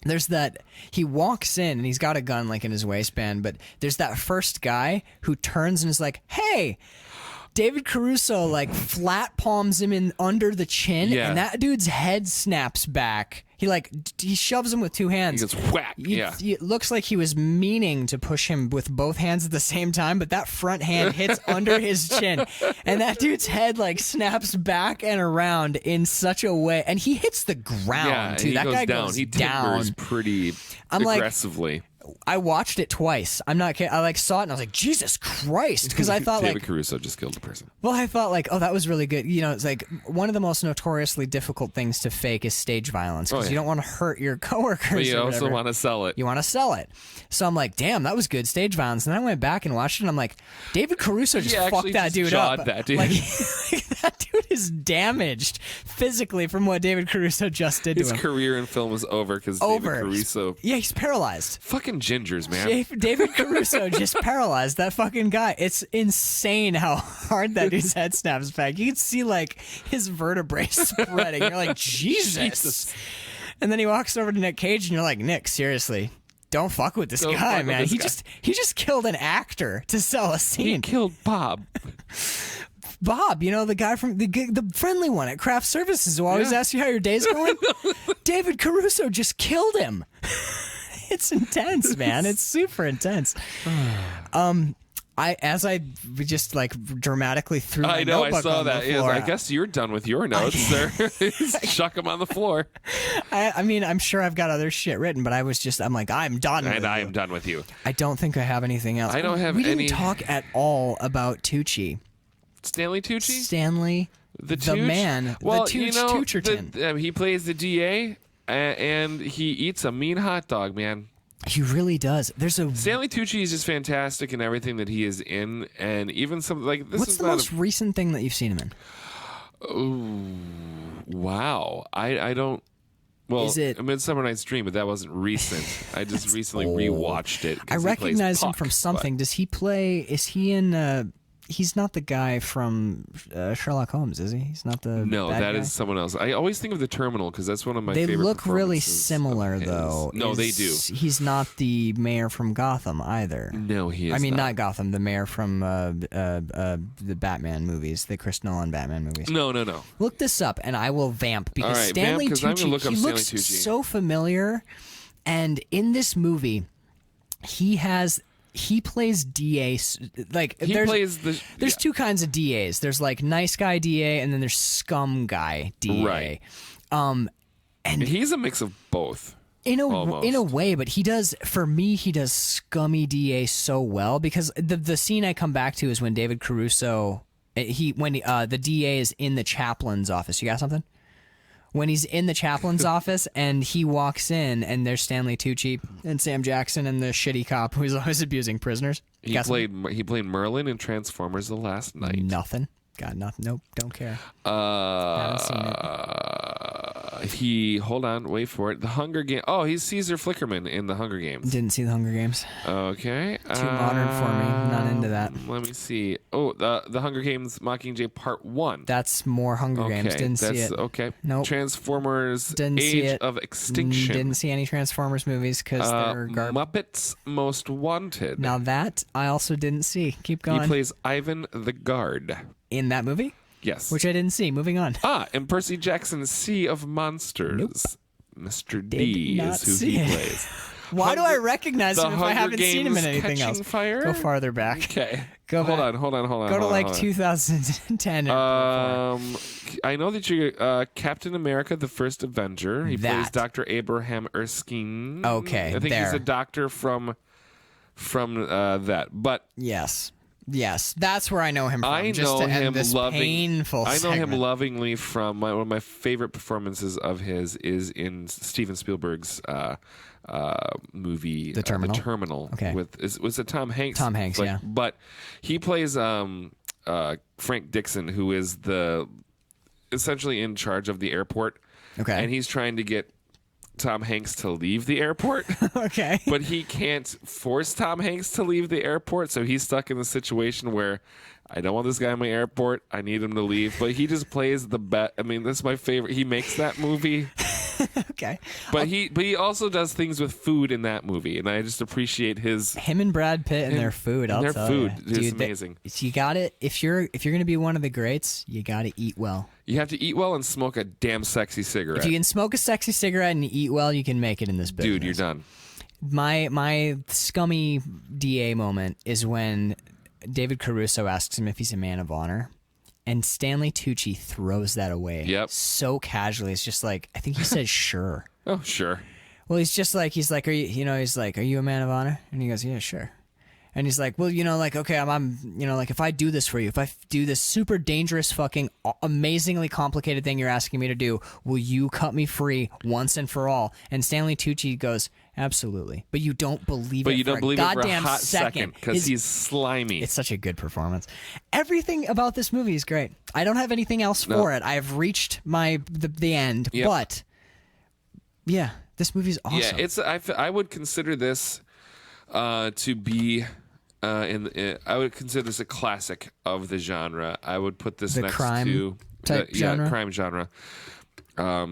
there's that, he walks in and he's got a gun in his waistband, but there's that first guy who turns and is like, hey, David Caruso flat palms him in under the chin, and that dude's head snaps back. He shoves him with two hands. He goes whack. It looks like he was meaning to push him with both hands at the same time, but that front hand hits under his chin, and that dude's head snaps back and around in such a way, and he hits the ground too. That guy goes he down. He pretty aggressively. I watched it twice. I'm not kidding. I saw it and I was like, Jesus Christ, because I thought David Caruso just killed a person. Well, I thought oh, that was really good. It's one of the most notoriously difficult things to fake is stage violence, because you don't want to hurt your coworkers. But you also want to sell it. You want to sell it. So I'm like, damn, that was good stage violence. And then I went back and watched it, and I'm like, David Caruso just fucked that dude up. That dude. That dude is damaged physically from what David Caruso just did to him. His career in film was over because David Caruso. He's paralyzed. Fucking gingers, man. David Caruso just paralyzed that fucking guy. It's insane how hard that dude's head snaps back. You can see his vertebrae spreading. You're like, Jesus. And then he walks over to Nic Cage, and you're like, Nick, seriously, don't fuck with this guy, man. He just killed an actor to sell a scene. He killed Bob. Bob, the guy from the friendly one at Craft Services who always asks you how your day's going. David Caruso just killed him. It's intense, man. It's super intense. I just like dramatically threw my I know, I notebook saw on the that. Yes, floor. I guess you're done with your notes, sir. Chuck them on the floor. I mean, I'm sure I've got other shit written, but I'm like, I'm done. And with I you. am done with you. I don't think I have anything else. I don't have We any- didn't talk at all about Tucci. Stanley Tucci? Stanley, the Tooch? man, Well, the you Tooch know, Toocherton. he plays the DA, and he eats a mean hot dog, man. He really does. There's a. Stanley Tucci is just fantastic in everything that he is in, and even some like this What's is the not most recent thing that you've seen him in? wow. I don't. Well, Is it- A Midsummer Night's Dream, but that wasn't recent. I just recently rewatched it. 'cause I he plays recognize him Puck, from but- something. Does he play? Is he in? He's not the guy from Sherlock Holmes, is he? He's not the. No, bad that guy? is someone else. I always think of The Terminal because that's one of my They favorite look really performances similar, of his. though. No, they do. He's not the mayor from Gotham either. No, he is I mean, not. not Gotham. The mayor from the Batman movies, the Chris Nolan Batman movies. No. Look this up, and I will vamp because All right, Stanley vamp, 'cause I'm gonna Tucci. look up He Stanley looks Tucci. so familiar, and in this movie, he plays DA. Like He plays the. there's two kinds of DAs. There's like nice guy DA, and then there's scum guy DA. Right. And He's a mix of both. in Almost. a way, but he does scummy DA so well because the scene I come back to is when David Caruso the DA is in the chaplain's office. You got something? When he's in the chaplain's office and he walks in and there's Stanley Tucci and Sam Jackson and the shitty cop who's always abusing prisoners. He Got played Merlin in Transformers: The Last Night. nothing. Got nothing. Nope. Don't care. Haven't seen Hold on, wait for it. The Hunger Games. Oh, he's Caesar Flickerman in The Hunger Games. Didn't see the Hunger Games. Okay. Too modern for me. Not into that. Let me see. Oh, the Hunger Games Mockingjay Part 1. That's more Hunger Games. Didn't see it. Okay. Nope. Transformers Didn't see Age it. of Extinction. Didn't see any Transformers movies because they're garbage. Muppets Most Wanted. Now that I also didn't see. Keep he going. plays Ivan the Guard. In that movie, Yes. which I didn't see. Moving on. and Percy Jackson's Sea of Monsters. Mr. D Did not is who see he it. plays. Why do I recognize The him if I Hunger haven't seen him in Games anything Catching else? Fire? Go farther back. Okay. Go hold back. on. Go to hold like on. 2010. I know that you're Captain America, the First Avenger. He plays That. Dr. Abraham Erskine. Okay, I think he's there. a doctor from that. But Yes, that's where I know him from. I just know to end him this painful I know him segment. lovingly from one of my favorite performances of his is in Steven Spielberg's movie The Terminal? The Terminal. Okay. Was it Tom Hanks? Tom Hanks, yeah. But he plays Frank Dixon, who is essentially in charge of the airport. Okay. And he's trying to get Tom Hanks to leave the airport. Okay. But he can't force Tom Hanks to leave the airport, so he's stuck in the situation where I don't want this guy in my airport. I need him to leave. But he just plays the bet. I mean, that's my favorite. He makes that movie. Okay. But he also does things with food in that movie, and I just appreciate his. Him and Brad Pitt and their food. I'll their tell food you. is Dude, amazing. You got it. If you're gonna be one of the greats, you got to eat well. You have to eat well and smoke a damn sexy cigarette. If you can smoke a sexy cigarette and eat well, you can make it in this business. Dude, you're done. My scummy DA moment is when David Caruso asks him if he's a man of honor, and Stanley Tucci throws that away. Yep. So casually, it's just like I think he said sure. Oh, sure. Well, he's like, are you a man of honor? And he goes, yeah, sure. And he's like, well, okay, I'm if I do this for you, if I do this super dangerous, fucking amazingly complicated thing you're asking me to do, will you cut me free once and for all? And Stanley Tucci goes, absolutely. But you don't believe But it you for don't believe a it for a goddamn hot second because It's- he's slimy. It's such a good performance. Everything about this movie is great. I don't have anything else for it. I've reached the end, Yep. but yeah, this movie's awesome. Yeah, I would consider this to be I would consider this a classic of the genre. I would put this The next crime to type genre? crime genre. I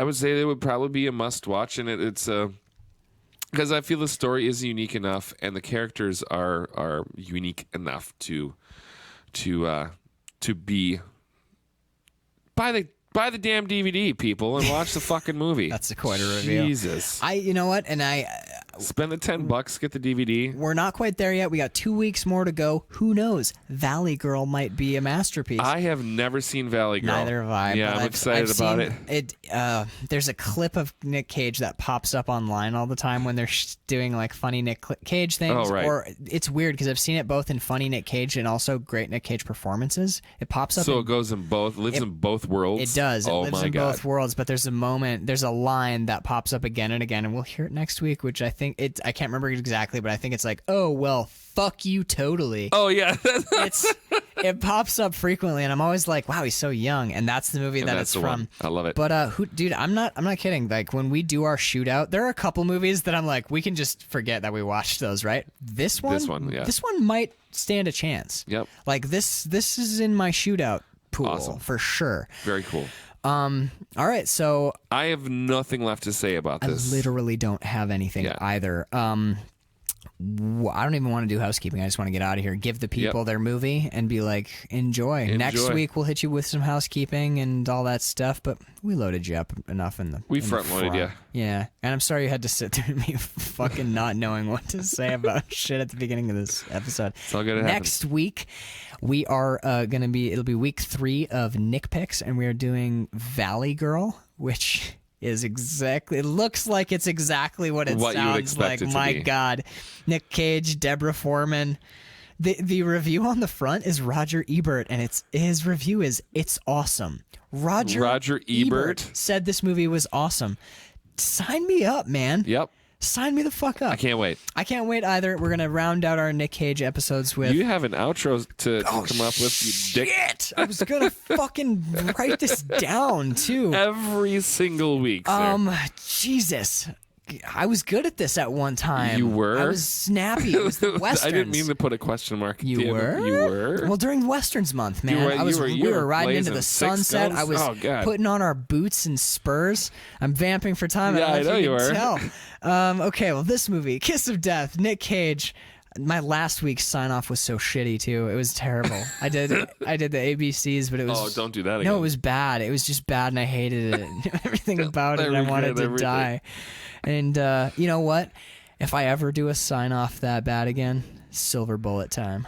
would say it would probably be a must watch, and it's because I feel the story is unique enough and the characters are unique enough to be buy the damn DVD, people, and watch the fucking movie. That's quite a review. Jesus. You know what? And Spend the $10, get the DVD. We're not quite there yet. We got 2 weeks more to go. Who knows? Valley Girl might be a masterpiece. I have never seen Valley Girl. Neither have I. Yeah, but I'm excited about it. There's a clip of Nic Cage that pops up online all the time when they're doing like funny Nic Cage things. Oh, right. Or it's weird because I've seen it both in funny Nic Cage and also great Nic Cage performances. It pops up. So it goes in both, lives in both worlds? It does. It lives in both worlds, but there's a line that pops up again and again, and we'll hear it next week, which I think I can't remember exactly, but I think it's like, oh, well, fuck you totally. Oh, yeah. It pops up frequently, and I'm always like, wow, he's so young, and that's the movie that it's from. One. I love it. But dude, I'm not kidding. Like when we do our shootout, there are a couple movies that I'm like, we can just forget that we watched those, right? This one might stand a chance. Yep. Like this is in my shootout pool for sure. Very cool. All right, so I have nothing left to say about this. I literally don't have anything either. I don't even want to do housekeeping. I just want to get out of here, give the people their movie, and be like, enjoy. Next week we'll hit you with some housekeeping and all that stuff. But we loaded you up enough in the. We front loaded you. Yeah, and I'm sorry you had to sit through me fucking not knowing what to say about shit at the beginning of this episode. It's all good. Next week we are gonna be. It'll be week 3 of Nick Picks, and we are doing Valley Girl, which is exactly. It looks like it's exactly what it sounds like. My God, Nic Cage, Deborah Foreman. The review on the front is Roger Ebert, and his review is it's awesome. Roger Ebert said this movie was awesome. Sign me up, man. Yep. Sign me the fuck up. I can't wait. I can't wait either. We're gonna round out our Nic Cage episodes with. You have an outro to come up with. You dick. Shit! I was gonna fucking write this down too. Every single week. Sir. Jesus. I was good at this at one time. You were? I was snappy. It was the Westerns. I didn't mean to put a question mark. You were? You were? Well, during Westerns month, man. We were riding into the sunset. I was putting on our boots and spurs. I'm vamping for time. Yeah, I know you can were. Tell. Okay, well, this movie, Kiss of Death, Nic Cage. My last week's sign off was so shitty too. It was terrible. I did the ABCs, but it was. Oh, don't do that again. No, it was bad. It was just bad, and I hated it. Everything about it, and I wanted to die. And you know what? If I ever do a sign off that bad again, silver bullet time.